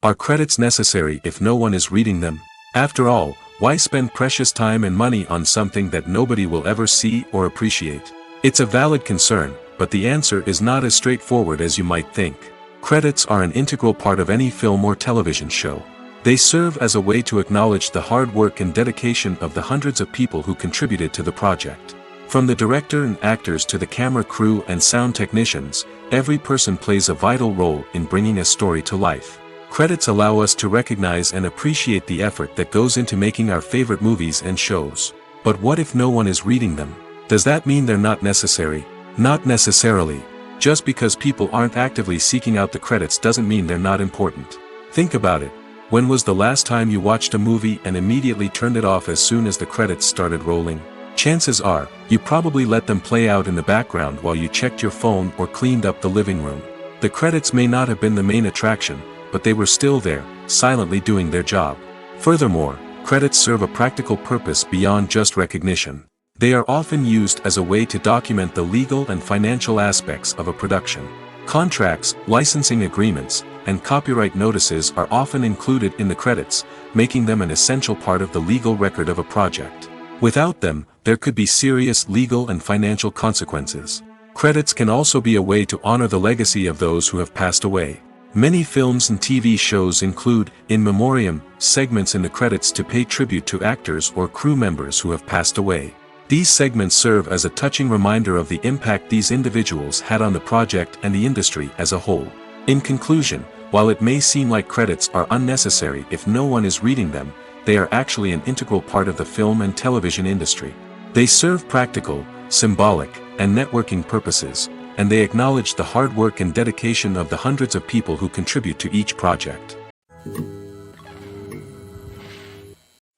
Are credits necessary if no one is reading them? After all, why spend precious time and money on something that nobody will ever see or appreciate? It's a valid concern, but the answer is not as straightforward as you might think. Credits are an integral part of any film or television show. They serve as a way to acknowledge the hard work and dedication of the hundreds of people who contributed to the project. From the director and actors to the camera crew and sound technicians, every person plays a vital role in bringing a story to life. Credits allow us to recognize and appreciate the effort that goes into making our favorite movies and shows. But what if no one is reading them? Does that mean they're not necessary? Not necessarily. Just because people aren't actively seeking out the credits doesn't mean they're not important. Think about it. When was the last time you watched a movie and immediately turned it off as soon as the credits started rolling? Chances are, you probably let them play out in the background while you checked your phone or cleaned up the living room. The credits may not have been the main attraction, but they were still there, silently doing their job. Furthermore, credits serve a practical purpose beyond just recognition. They are often used as a way to document the legal and financial aspects of a production. Contracts, licensing agreements, and copyright notices are often included in the credits, making them an essential part of the legal record of a project. Without them, there could be serious legal and financial consequences. Credits can also be a way to honor the legacy of those who have passed away. Many films and TV shows include, in memoriam, segments in the credits to pay tribute to actors or crew members who have passed away. These segments serve as a touching reminder of the impact these individuals had on the project and the industry as a whole. In conclusion, while it may seem like credits are unnecessary if no one is reading them, they are actually an integral part of the film and television industry. They serve practical, symbolic, and networking purposes, and they acknowledge the hard work and dedication of the hundreds of people who contribute to each project.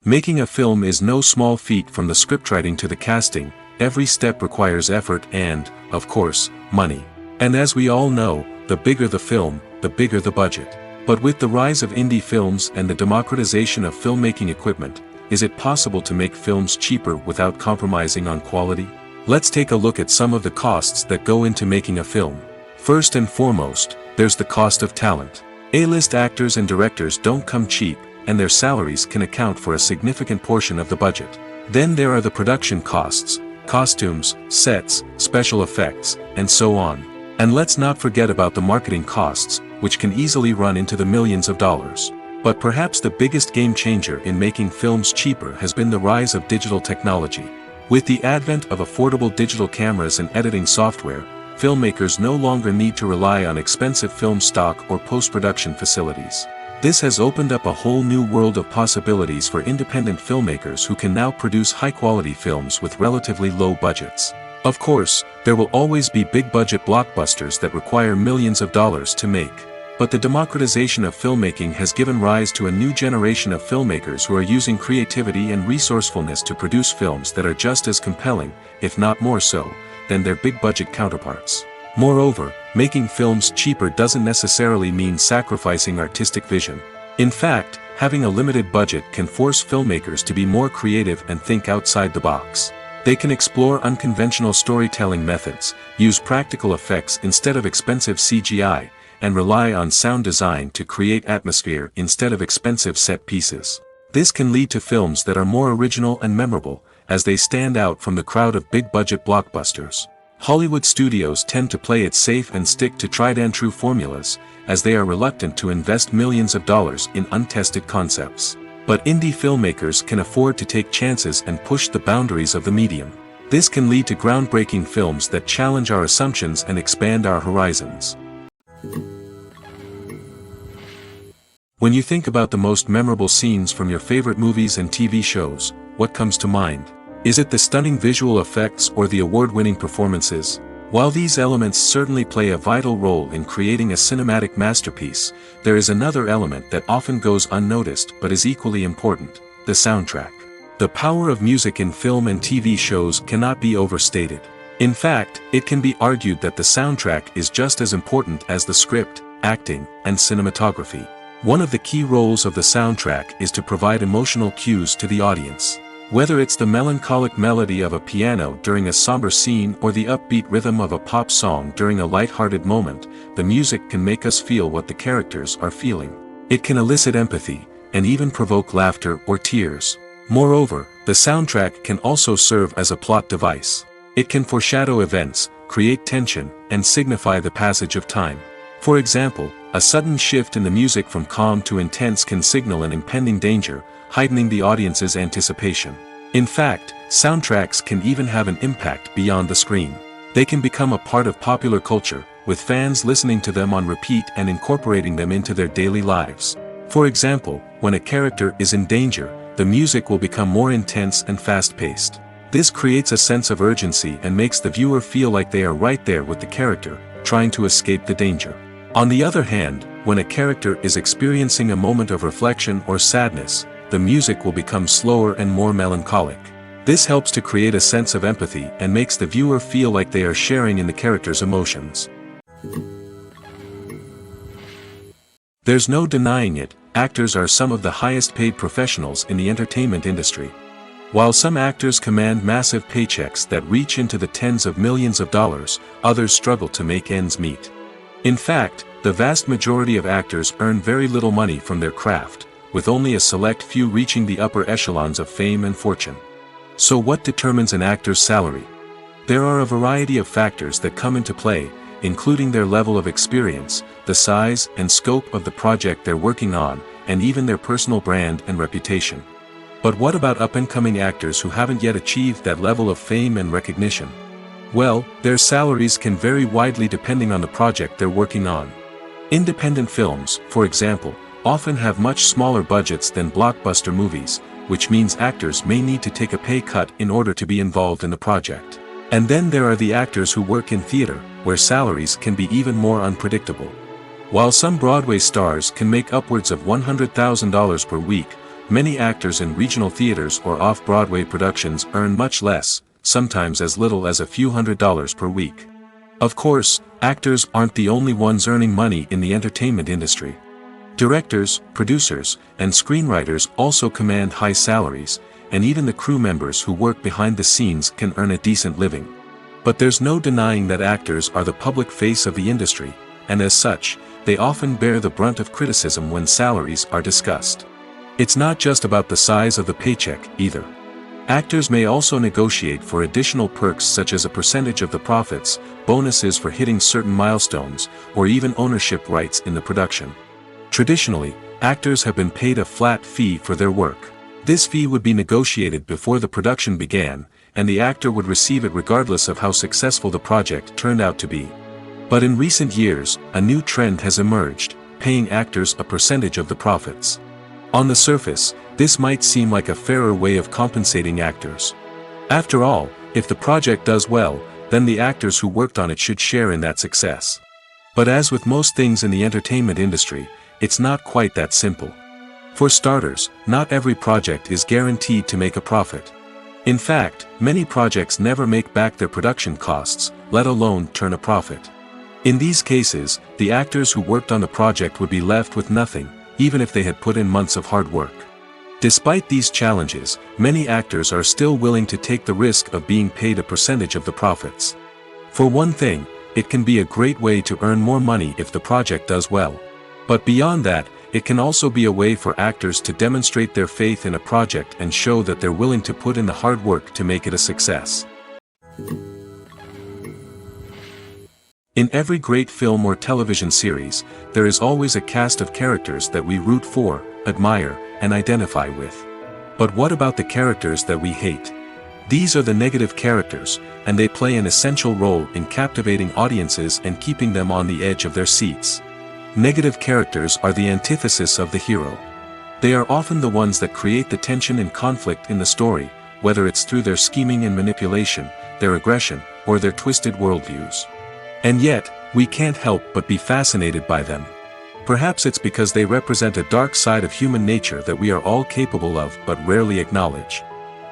Making a film is no small feat. From the scriptwriting to the casting, every step requires effort and, of course, money. And as we all know, the bigger the film, the bigger the budget. But with the rise of indie films and the democratization of filmmaking equipment, is it possible to make films cheaper without compromising on quality? Let's take a look at some of the costs that go into making a film. First and foremost, there's the cost of talent. A-list actors and directors don't come cheap, and their salaries can account for a significant portion of the budget. Then there are the production costs, costumes, sets, special effects, and so on. And let's not forget about the marketing costs, which can easily run into the millions of dollars. But perhaps the biggest game changer in making films cheaper has been the rise of digital technology. With the advent of affordable digital cameras and editing software, filmmakers no longer need to rely on expensive film stock or post-production facilities. This has opened up a whole new world of possibilities for independent filmmakers who can now produce high-quality films with relatively low budgets. Of course, there will always be big-budget blockbusters that require millions of dollars to make. But the democratization of filmmaking has given rise to a new generation of filmmakers who are using creativity and resourcefulness to produce films that are just as compelling, if not more so, than their big-budget counterparts. Moreover, making films cheaper doesn't necessarily mean sacrificing artistic vision. In fact, having a limited budget can force filmmakers to be more creative and think outside the box. They can explore unconventional storytelling methods, use practical effects instead of expensive CGI, and rely on sound design to create atmosphere instead of expensive set pieces. This can lead to films that are more original and memorable, as they stand out from the crowd of big-budget blockbusters. Hollywood studios tend to play it safe and stick to tried-and-true formulas, as they are reluctant to invest millions of dollars in untested concepts. But indie filmmakers can afford to take chances and push the boundaries of the medium. This can lead to groundbreaking films that challenge our assumptions and expand our horizons. When you think about the most memorable scenes from your favorite movies and TV shows, what comes to mind? Is it the stunning visual effects or the award-winning performances? While these elements certainly play a vital role in creating a cinematic masterpiece, there is another element that often goes unnoticed but is equally important: the soundtrack. The power of music in film and TV shows cannot be overstated. In fact, it can be argued that the soundtrack is just as important as the script, acting, and cinematography. One of the key roles of the soundtrack is to provide emotional cues to the audience. Whether it's the melancholic melody of a piano during a somber scene or the upbeat rhythm of a pop song during a light-hearted moment, the music can make us feel what the characters are feeling. It can elicit empathy, and even provoke laughter or tears. Moreover, the soundtrack can also serve as a plot device. It can foreshadow events, create tension, and signify the passage of time. For example, a sudden shift in the music from calm to intense can signal an impending danger, heightening the audience's anticipation. In fact, soundtracks can even have an impact beyond the screen. They can become a part of popular culture, with fans listening to them on repeat and incorporating them into their daily lives. For example, when a character is in danger, the music will become more intense and fast-paced. This creates a sense of urgency and makes the viewer feel like they are right there with the character, trying to escape the danger. On the other hand, when a character is experiencing a moment of reflection or sadness, the music will become slower and more melancholic. This helps to create a sense of empathy and makes the viewer feel like they are sharing in the character's emotions. There's no denying it, actors are some of the highest paid professionals in the entertainment industry. While some actors command massive paychecks that reach into the tens of millions of dollars, others struggle to make ends meet. In fact, the vast majority of actors earn very little money from their craft, with only a select few reaching the upper echelons of fame and fortune. So what determines an actor's salary? There are a variety of factors that come into play, including their level of experience, the size and scope of the project they're working on, and even their personal brand and reputation. But what about up-and-coming actors who haven't yet achieved that level of fame and recognition? Well, their salaries can vary widely depending on the project they're working on. Independent films, for example, often have much smaller budgets than blockbuster movies, which means actors may need to take a pay cut in order to be involved in the project. And then there are the actors who work in theater, where salaries can be even more unpredictable. While some Broadway stars can make upwards of $100,000 per week, many actors in regional theaters or off-Broadway productions earn much less, sometimes as little as a few $100s per week. Of course, actors aren't the only ones earning money in the entertainment industry. Directors, producers, and screenwriters also command high salaries, and even the crew members who work behind the scenes can earn a decent living. But there's no denying that actors are the public face of the industry, and as such, they often bear the brunt of criticism when salaries are discussed. It's not just about the size of the paycheck, either. Actors may also negotiate for additional perks such as a percentage of the profits, bonuses for hitting certain milestones, or even ownership rights in the production. Traditionally, actors have been paid a flat fee for their work. This fee would be negotiated before the production began, and the actor would receive it regardless of how successful the project turned out to be. But in recent years, a new trend has emerged, paying actors a percentage of the profits. On the surface, this might seem like a fairer way of compensating actors. After all, if the project does well, then the actors who worked on it should share in that success. But as with most things in the entertainment industry, it's not quite that simple. For starters, not every project is guaranteed to make a profit. In fact, many projects never make back their production costs, let alone turn a profit. In these cases, the actors who worked on the project would be left with nothing, even if they had put in months of hard work. Despite these challenges, many actors are still willing to take the risk of being paid a percentage of the profits. For one thing, it can be a great way to earn more money if the project does well. But beyond that, it can also be a way for actors to demonstrate their faith in a project and show that they're willing to put in the hard work to make it a success. In every great film or television series, there is always a cast of characters that we root for, admire, and identify with. But what about the characters that we hate? These are the negative characters, and they play an essential role in captivating audiences and keeping them on the edge of their seats. Negative characters are the antithesis of the hero. They are often the ones that create the tension and conflict in the story, whether it's through their scheming and manipulation, their aggression, or their twisted worldviews. And yet, we can't help but be fascinated by them. Perhaps it's because they represent a dark side of human nature that we are all capable of but rarely acknowledge.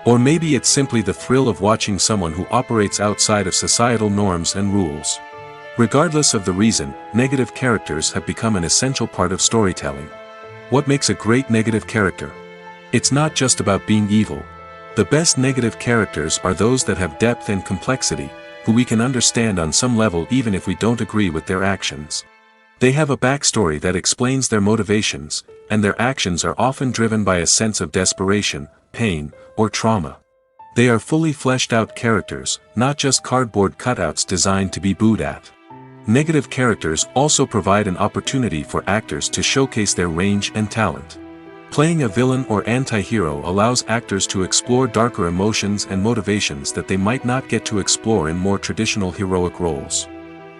Or maybe it's simply the thrill of watching someone who operates outside of societal norms and rules. Regardless of the reason, negative characters have become an essential part of storytelling. What makes a great negative character? It's not just about being evil. The best negative characters are those that have depth and complexity, who we can understand on some level even if we don't agree with their actions. They have a backstory that explains their motivations, and their actions are often driven by a sense of desperation, pain, or trauma. They are fully fleshed out characters, not just cardboard cutouts designed to be booed at. Negative characters also provide an opportunity for actors to showcase their range and talent. Playing a villain or anti-hero allows actors to explore darker emotions and motivations that they might not get to explore in more traditional heroic roles.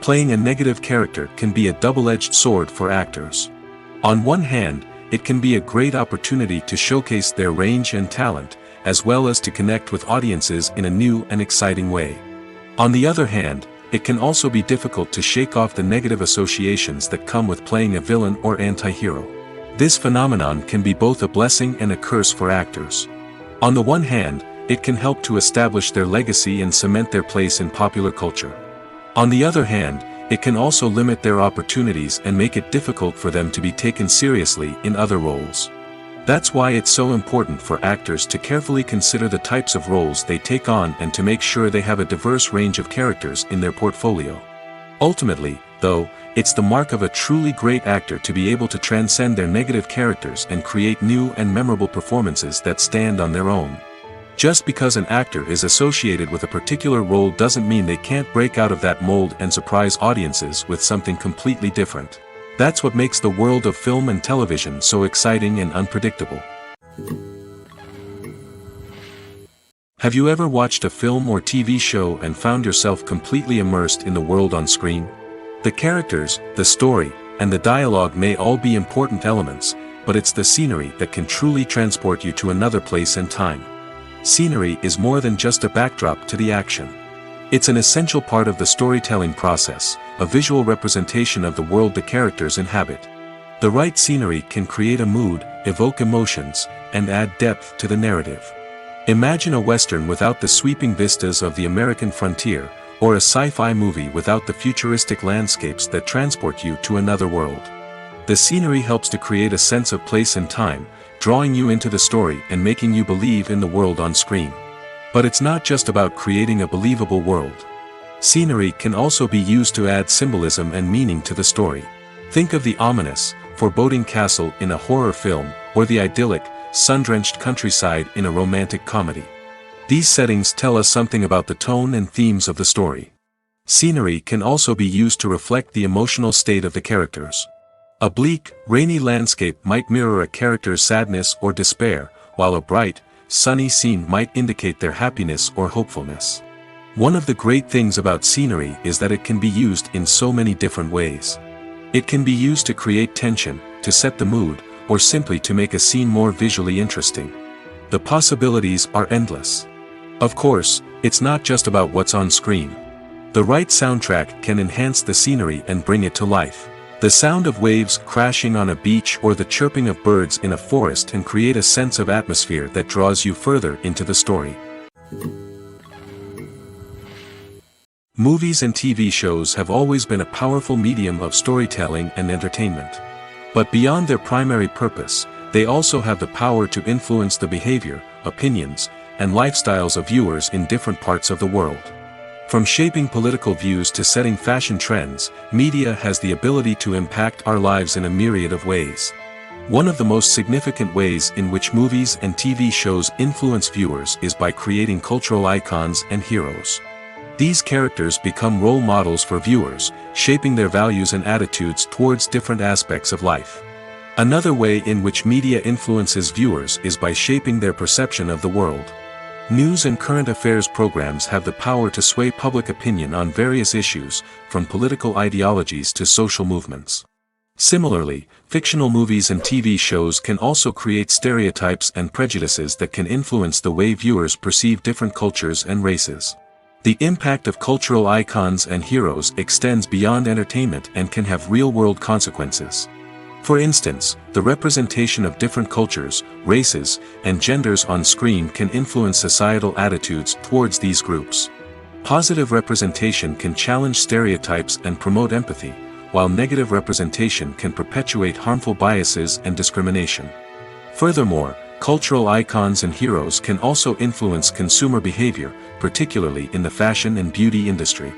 Playing a negative character can be a double-edged sword for actors. On one hand, it can be a great opportunity to showcase their range and talent, as well as to connect with audiences in a new and exciting way. On the other hand, it can also be difficult to shake off the negative associations that come with playing a villain or anti-hero. This phenomenon can be both a blessing and a curse for actors. On the one hand, it can help to establish their legacy and cement their place in popular culture. On the other hand, it can also limit their opportunities and make it difficult for them to be taken seriously in other roles. That's why it's so important for actors to carefully consider the types of roles they take on and to make sure they have a diverse range of characters in their portfolio. Ultimately, though, it's the mark of a truly great actor to be able to transcend their negative characters and create new and memorable performances that stand on their own. Just because an actor is associated with a particular role doesn't mean they can't break out of that mold and surprise audiences with something completely different. That's what makes the world of film and television so exciting and unpredictable. Have you ever watched a film or TV show and found yourself completely immersed in the world on screen? The characters, the story, and the dialogue may all be important elements, but it's the scenery that can truly transport you to another place and time. Scenery is more than just a backdrop to the action. It's an essential part of the storytelling process, a visual representation of the world the characters inhabit. The right scenery can create a mood, evoke emotions, and add depth to the narrative. Imagine a Western without the sweeping vistas of the American frontier, or a sci-fi movie without the futuristic landscapes that transport you to another world. The scenery helps to create a sense of place and time, drawing you into the story and making you believe in the world on screen. But it's not just about creating a believable world. Scenery can also be used to add symbolism and meaning to the story. Think of the ominous, foreboding castle in a horror film, or the idyllic, sun-drenched countryside in a romantic comedy. These settings tell us something about the tone and themes of the story. Scenery can also be used to reflect the emotional state of the characters. A bleak, rainy landscape might mirror a character's sadness or despair, while a bright, sunny scene might indicate their happiness or hopefulness. One of the great things about scenery is that it can be used in so many different ways. It can be used to create tension, to set the mood, or simply to make a scene more visually interesting. The possibilities are endless. Of course, it's not just about what's on screen. The right soundtrack can enhance the scenery and bring it to life. The sound of waves crashing on a beach or the chirping of birds in a forest can create a sense of atmosphere that draws you further into the story. Movies and TV shows have always been a powerful medium of storytelling and entertainment. But beyond their primary purpose, they also have the power to influence the behavior, opinions, and lifestyles of viewers in different parts of the world. From shaping political views to setting fashion trends, media has the ability to impact our lives in a myriad of ways. One of the most significant ways in which movies and TV shows influence viewers is by creating cultural icons and heroes. These characters become role models for viewers, shaping their values and attitudes towards different aspects of life. Another way in which media influences viewers is by shaping their perception of the world. News and current affairs programs have the power to sway public opinion on various issues, from political ideologies to social movements. Similarly, fictional movies and TV shows can also create stereotypes and prejudices that can influence the way viewers perceive different cultures and races. The impact of cultural icons and heroes extends beyond entertainment and can have real-world consequences. For instance, the representation of different cultures, races, and genders on screen can influence societal attitudes towards these groups. Positive representation can challenge stereotypes and promote empathy, while negative representation can perpetuate harmful biases and discrimination. Furthermore, cultural icons and heroes can also influence consumer behavior, particularly in the fashion and beauty industry.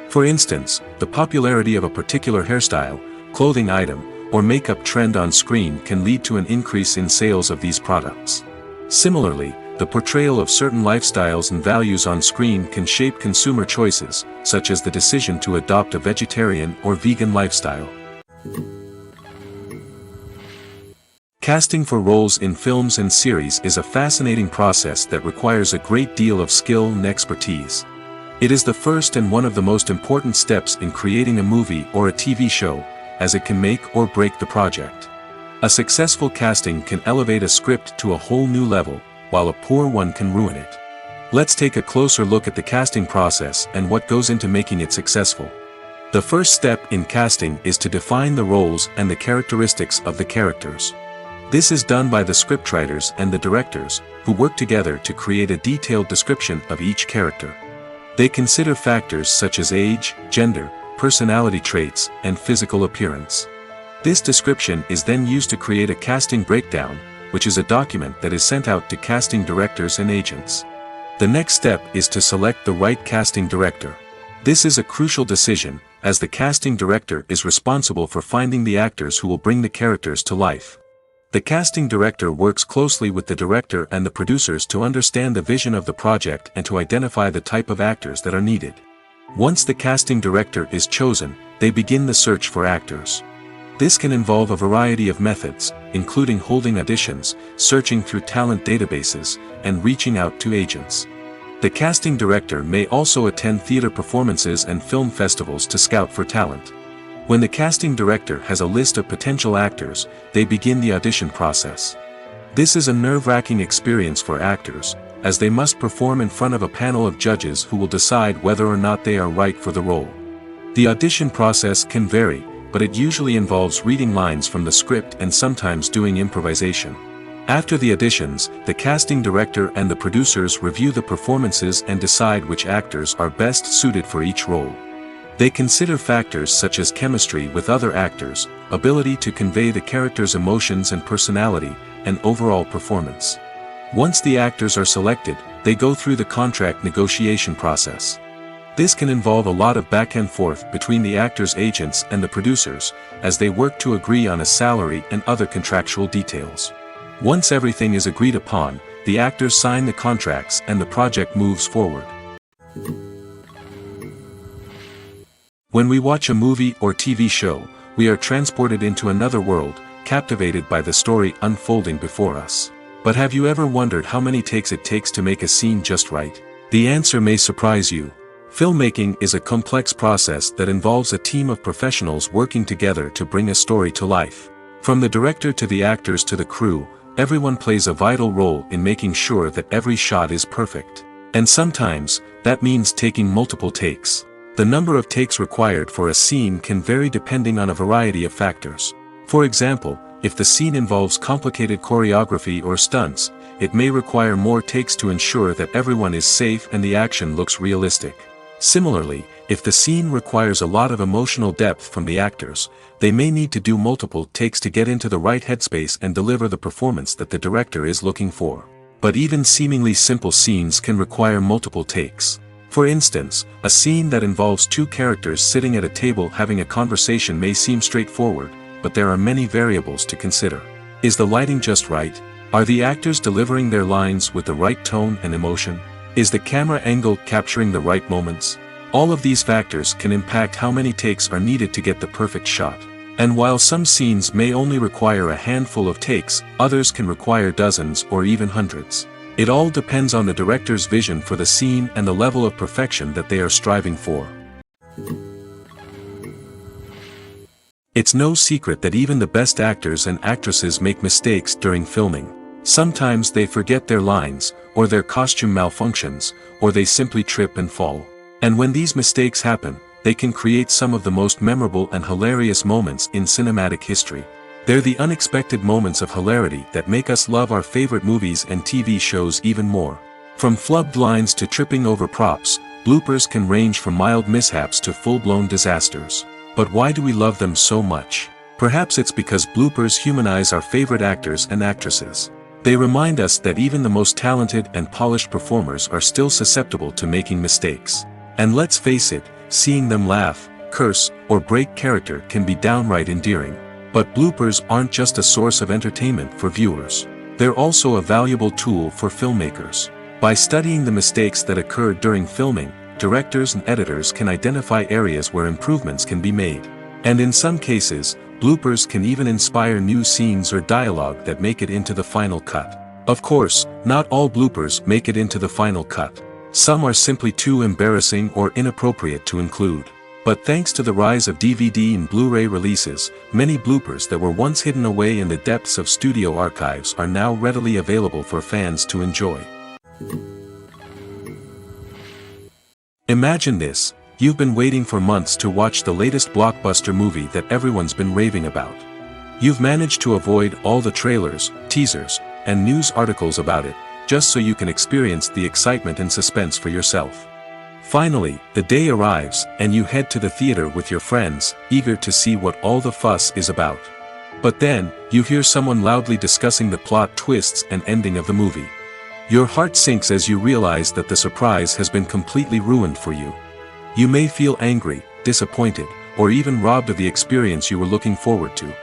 For instance, the popularity of a particular hairstyle, clothing item, or makeup trend on screen can lead to an increase in sales of these products. Similarly, the portrayal of certain lifestyles and values on screen can shape consumer choices, such as the decision to adopt a vegetarian or vegan lifestyle. Casting for roles in films and series is a fascinating process that requires a great deal of skill and expertise. It is the first and one of the most important steps in creating a movie or a TV show, as it can make or break the project. A successful casting can elevate a script to a whole new level, while a poor one can ruin it. Let's take a closer look at the casting process and what goes into making it successful. The first step in casting is to define the roles and the characteristics of the characters. This is done by the scriptwriters and the directors, who work together to create a detailed description of each character. They consider factors such as age, gender, personality traits, and physical appearance. This description is then used to create a casting breakdown, which is a document that is sent out to casting directors and agents. The next step is to select the right casting director. This is a crucial decision, as the casting director is responsible for finding the actors who will bring the characters to life. The casting director works closely with the director and the producers to understand the vision of the project and to identify the type of actors that are needed. Once the casting director is chosen, they begin the search for actors. This can involve a variety of methods, including holding auditions, searching through talent databases, and reaching out to agents. The casting director may also attend theater performances and film festivals to scout for talent. When the casting director has a list of potential actors, they begin the audition process. This is a nerve-wracking experience for actors, as they must perform in front of a panel of judges who will decide whether or not they are right for the role. The audition process can vary, but it usually involves reading lines from the script and sometimes doing improvisation. After the auditions, the casting director and the producers review the performances and decide which actors are best suited for each role. They consider factors such as chemistry with other actors, ability to convey the character's emotions and personality, and overall performance. Once the actors are selected, they go through the contract negotiation process. This can involve a lot of back and forth between the actors' agents and the producers, as they work to agree on a salary and other contractual details. Once everything is agreed upon, the actors sign the contracts and the project moves forward. When we watch a movie or TV show, we are transported into another world, captivated by the story unfolding before us. But have you ever wondered how many takes it takes to make a scene just right? The answer may surprise you. Filmmaking is a complex process that involves a team of professionals working together to bring a story to life. From the director to the actors to the crew, everyone plays a vital role in making sure that every shot is perfect. And sometimes, that means taking multiple takes. The number of takes required for a scene can vary depending on a variety of factors. For example, if the scene involves complicated choreography or stunts, it may require more takes to ensure that everyone is safe and the action looks realistic. Similarly, if the scene requires a lot of emotional depth from the actors, they may need to do multiple takes to get into the right headspace and deliver the performance that the director is looking for. But even seemingly simple scenes can require multiple takes. For instance, a scene that involves two characters sitting at a table having a conversation may seem straightforward, but there are many variables to consider. Is the lighting just right? Are the actors delivering their lines with the right tone and emotion? Is the camera angle capturing the right moments? All of these factors can impact how many takes are needed to get the perfect shot. And while some scenes may only require a handful of takes, others can require dozens or even hundreds. It all depends on the director's vision for the scene and the level of perfection that they are striving for. It's no secret that even the best actors and actresses make mistakes during filming. Sometimes they forget their lines, or their costume malfunctions, or they simply trip and fall. And when these mistakes happen, they can create some of the most memorable and hilarious moments in cinematic history. They're the unexpected moments of hilarity that make us love our favorite movies and TV shows even more. From flubbed lines to tripping over props, bloopers can range from mild mishaps to full-blown disasters. But why do we love them so much? Perhaps it's because bloopers humanize our favorite actors and actresses. They remind us that even the most talented and polished performers are still susceptible to making mistakes. And let's face it, seeing them laugh, curse, or break character can be downright endearing. But bloopers aren't just a source of entertainment for viewers. They're also a valuable tool for filmmakers. By studying the mistakes that occurred during filming, directors and editors can identify areas where improvements can be made. And in some cases, bloopers can even inspire new scenes or dialogue that make it into the final cut. Of course, not all bloopers make it into the final cut. Some are simply too embarrassing or inappropriate to include. But thanks to the rise of DVD and Blu-ray releases, many bloopers that were once hidden away in the depths of studio archives are now readily available for fans to enjoy. Imagine this: you've been waiting for months to watch the latest blockbuster movie that everyone's been raving about. You've managed to avoid all the trailers, teasers, and news articles about it, just so you can experience the excitement and suspense for yourself. Finally, the day arrives, and you head to the theater with your friends, eager to see what all the fuss is about. But then, you hear someone loudly discussing the plot twists and ending of the movie. Your heart sinks as you realize that the surprise has been completely ruined for you. You may feel angry, disappointed, or even robbed of the experience you were looking forward to.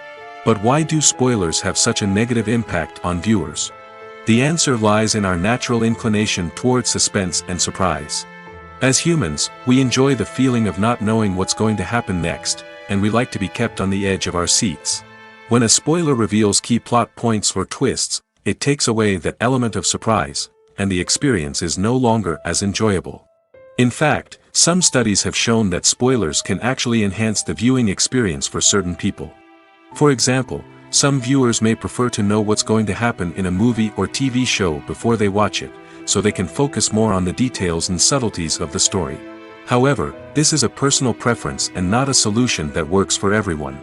But why do spoilers have such a negative impact on viewers? The answer lies in our natural inclination towards suspense and surprise. As humans, we enjoy the feeling of not knowing what's going to happen next, and we like to be kept on the edge of our seats. When a spoiler reveals key plot points or twists, it takes away that element of surprise, and the experience is no longer as enjoyable. In fact, some studies have shown that spoilers can actually enhance the viewing experience for certain people. For example, some viewers may prefer to know what's going to happen in a movie or TV show before they watch it, so they can focus more on the details and subtleties of the story. However, this is a personal preference and not a solution that works for everyone.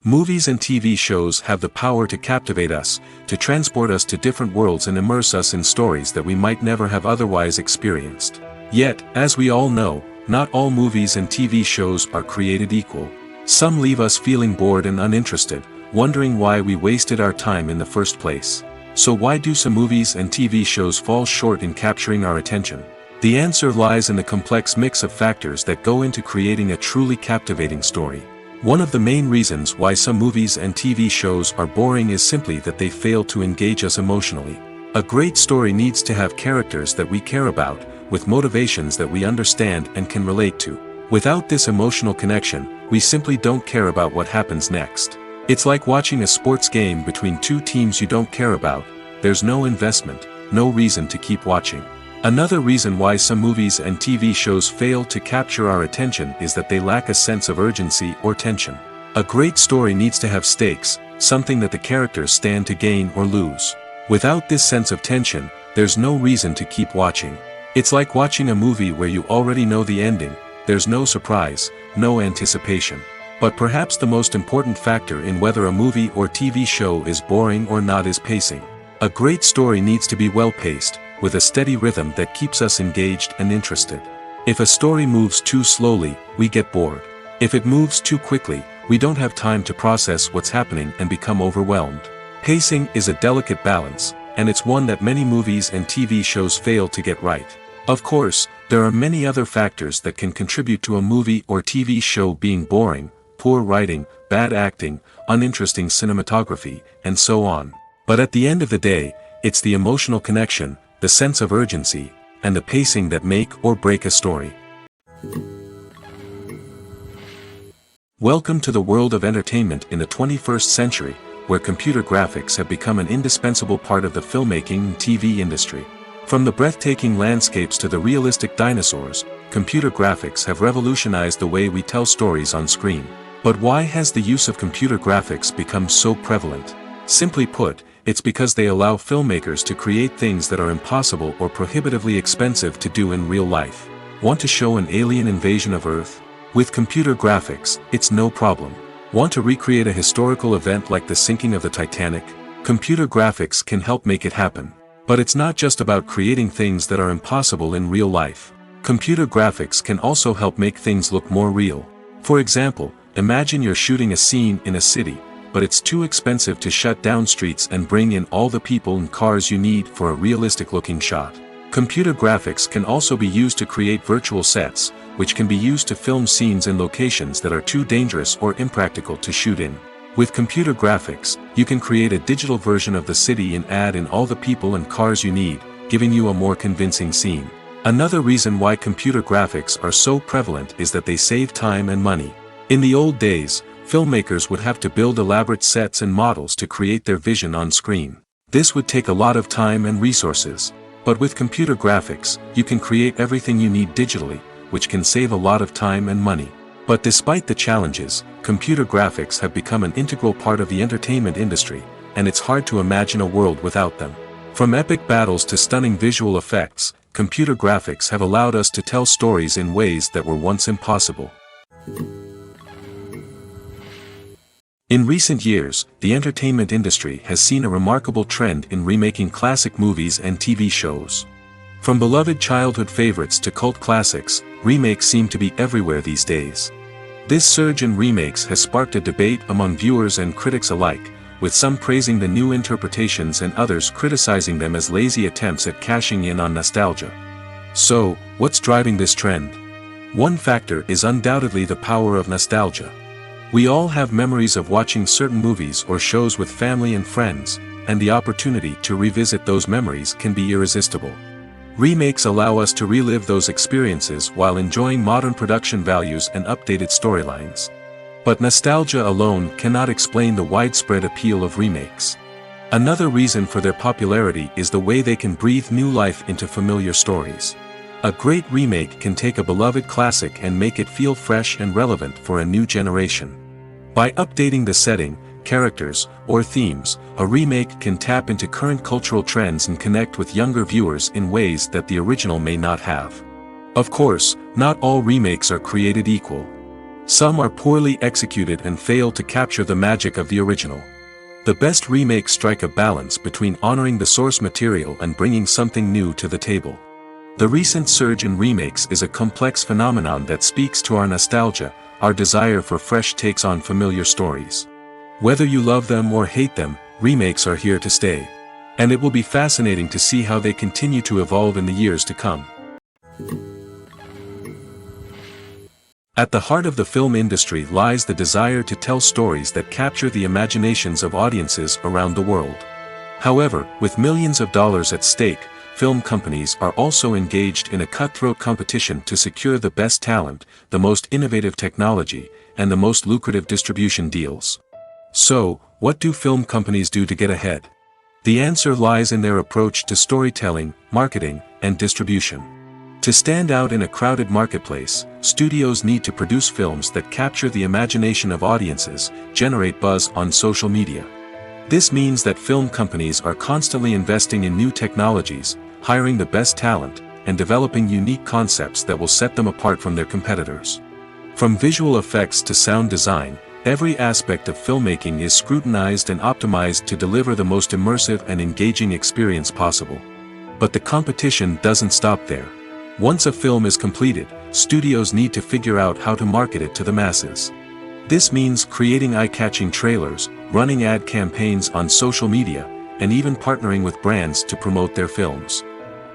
Movies and TV shows have the power to captivate us, to transport us to different worlds and immerse us in stories that we might never have otherwise experienced. Yet, as we all know, not all movies and TV shows are created equal. Some leave us feeling bored and uninterested, wondering why we wasted our time in the first place. So why do some movies and TV shows fall short in capturing our attention? The answer lies in the complex mix of factors that go into creating a truly captivating story. One of the main reasons why some movies and TV shows are boring is simply that they fail to engage us emotionally. A great story needs to have characters that we care about, with motivations that we understand and can relate to. Without this emotional connection, we simply don't care about what happens next. It's like watching a sports game between two teams you don't care about. There's no investment, no reason to keep watching. Another reason why some movies and TV shows fail to capture our attention is that they lack a sense of urgency or tension. A great story needs to have stakes, something that the characters stand to gain or lose. Without this sense of tension, there's no reason to keep watching. It's like watching a movie where you already know the ending. There's no surprise, no anticipation. But perhaps the most important factor in whether a movie or TV show is boring or not is pacing. A great story needs to be well-paced, with a steady rhythm that keeps us engaged and interested. If a story moves too slowly, we get bored. If it moves too quickly, we don't have time to process what's happening and become overwhelmed. Pacing is a delicate balance, and it's one that many movies and TV shows fail to get right. Of course, there are many other factors that can contribute to a movie or TV show being boring: poor writing, bad acting, uninteresting cinematography, and so on. But at the end of the day, it's the emotional connection, the sense of urgency, and the pacing that make or break a story. Welcome to the world of entertainment in the 21st century, where computer graphics have become an indispensable part of the filmmaking and TV industry. From the breathtaking landscapes to the realistic dinosaurs, computer graphics have revolutionized the way we tell stories on screen. But why has the use of computer graphics become so prevalent? Simply put, it's because they allow filmmakers to create things that are impossible or prohibitively expensive to do in real life. Want to show an alien invasion of Earth? With computer graphics, it's no problem. Want to recreate a historical event like the sinking of the Titanic? Computer graphics can help make it happen. But it's not just about creating things that are impossible in real life. Computer graphics can also help make things look more real. For example, imagine you're shooting a scene in a city, but it's too expensive to shut down streets and bring in all the people and cars you need for a realistic-looking shot. Computer graphics can also be used to create virtual sets, which can be used to film scenes in locations that are too dangerous or impractical to shoot in. With computer graphics, you can create a digital version of the city and add in all the people and cars you need, giving you a more convincing scene. Another reason why computer graphics are so prevalent is that they save time and money. In the old days, filmmakers would have to build elaborate sets and models to create their vision on screen. This would take a lot of time and resources. But with computer graphics, you can create everything you need digitally, which can save a lot of time and money. But despite the challenges, computer graphics have become an integral part of the entertainment industry, and it's hard to imagine a world without them. From epic battles to stunning visual effects, computer graphics have allowed us to tell stories in ways that were once impossible. In recent years, the entertainment industry has seen a remarkable trend in remaking classic movies and TV shows. From beloved childhood favorites to cult classics, remakes seem to be everywhere these days. This surge in remakes has sparked a debate among viewers and critics alike, with some praising the new interpretations and others criticizing them as lazy attempts at cashing in on nostalgia. So, what's driving this trend? One factor is undoubtedly the power of nostalgia. We all have memories of watching certain movies or shows with family and friends, and the opportunity to revisit those memories can be irresistible. Remakes allow us to relive those experiences while enjoying modern production values and updated storylines. But nostalgia alone cannot explain the widespread appeal of remakes. Another reason for their popularity is the way they can breathe new life into familiar stories. A great remake can take a beloved classic and make it feel fresh and relevant for a new generation. By updating the setting, characters, or themes, a remake can tap into current cultural trends and connect with younger viewers in ways that the original may not have. Of course, not all remakes are created equal. Some are poorly executed and fail to capture the magic of the original. The best remakes strike a balance between honoring the source material and bringing something new to the table. The recent surge in remakes is a complex phenomenon that speaks to our nostalgia, our desire for fresh takes on familiar stories. Whether you love them or hate them, remakes are here to stay. And it will be fascinating to see how they continue to evolve in the years to come. At the heart of the film industry lies the desire to tell stories that capture the imaginations of audiences around the world. However, with millions of dollars at stake, film companies are also engaged in a cutthroat competition to secure the best talent, the most innovative technology, and the most lucrative distribution deals. So, what do film companies do to get ahead? The answer lies in their approach to storytelling, marketing, and distribution. To stand out in a crowded marketplace, studios need to produce films that capture the imagination of audiences, generate buzz on social media. This means that film companies are constantly investing in new technologies, hiring the best talent, and developing unique concepts that will set them apart from their competitors. From visual effects to sound design, every aspect of filmmaking is scrutinized and optimized to deliver the most immersive and engaging experience possible. But the competition doesn't stop there. Once a film is completed, studios need to figure out how to market it to the masses. This means creating eye-catching trailers, running ad campaigns on social media, and even partnering with brands to promote their films.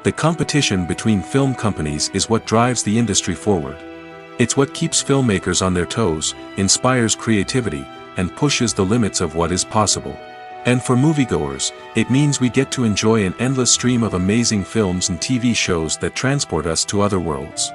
The competition between film companies is what drives the industry forward. It's what keeps filmmakers on their toes, inspires creativity, and pushes the limits of what is possible. And for moviegoers, it means we get to enjoy an endless stream of amazing films and TV shows that transport us to other worlds.